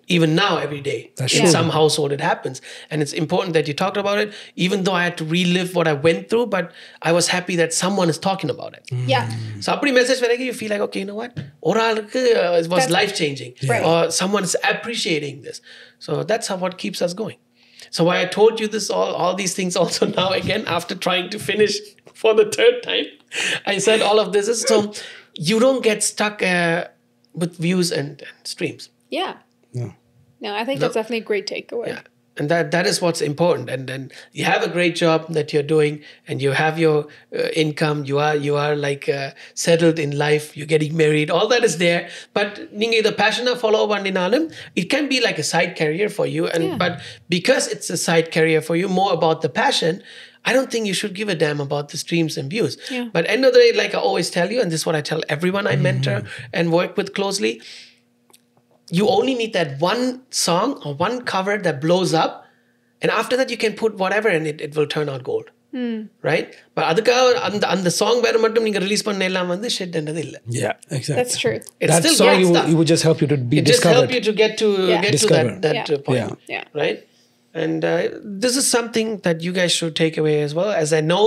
even now every day. In some household it happens. And it's important that you talked about it, even though I had to relive what I went through, but I was happy that someone is talking about it. So apdi message when you feel like, okay, you know what? It was life-changing. Or someone's appreciating this. So that's what keeps us going. So why I told you this, all these things also now again, after trying to finish for the third time, I said all of this is so you don't get stuck with views and streams. No, I think that's definitely a great takeaway. And that is what's important. And then you have a great job that you're doing, and you have your income. You are like settled in life. You're getting married. All that is there. But ninga the passion follow vandinalum, it can be like a side career for you. And but because it's a side career for you, more about the passion, I don't think you should give a damn about the streams and views. But end of the day, like I always tell you, and this is what I tell everyone I mentor and work with closely, you only need that one song or one cover that blows up, and after that you can put whatever and it will turn out gold. Right? But அந்த song வேற மட்டும் நீங்க release பண்ண எல்லாம் வந்து shit என்னது இல்ல. Exactly. That's true. That song you would just help you to be discovered. It just help you to get to that point. Right? And this is something that you guys should take away as well. As I know,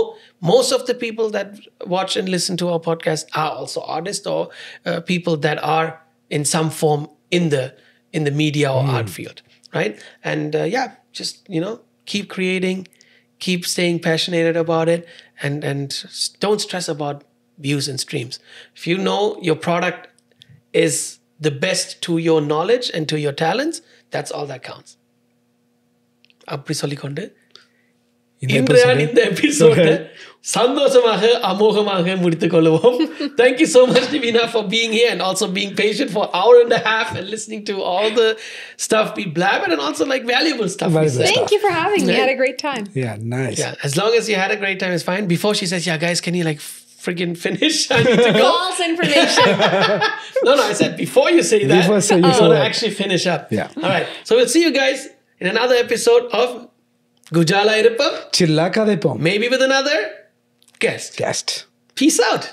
most of the people that watch and listen to our podcast are also artists or people that are in some form in the media or art field, right? And just keep creating, keep staying passionate about it, and don't stress about views and streams. If you know your product is the best to your knowledge and to your talents, that's all that counts. அப்படி சொல்லிக்கொண்டு இன்றைய இந்த எபிசோட சந்தோஷமாக அமோகமாக முடித்துக் கொள்வோம். Thank you so much, Diveena, for being here and also being patient for an hour and a half and listening to all the stuff we blabbered and also like valuable stuff. Thank you for having me. I had a great time. Yeah, nice. Yeah, as long as you had a great time, it's fine. Before she says, yeah, guys, can you like friggin' finish? I need to go. False information. No, I said before you say that, I want to actually finish up. Yeah. All right. So we'll see you guys in another episode of Gujala Irupam. Chilla Kadaipom. Maybe with another guest. Guest. Peace out.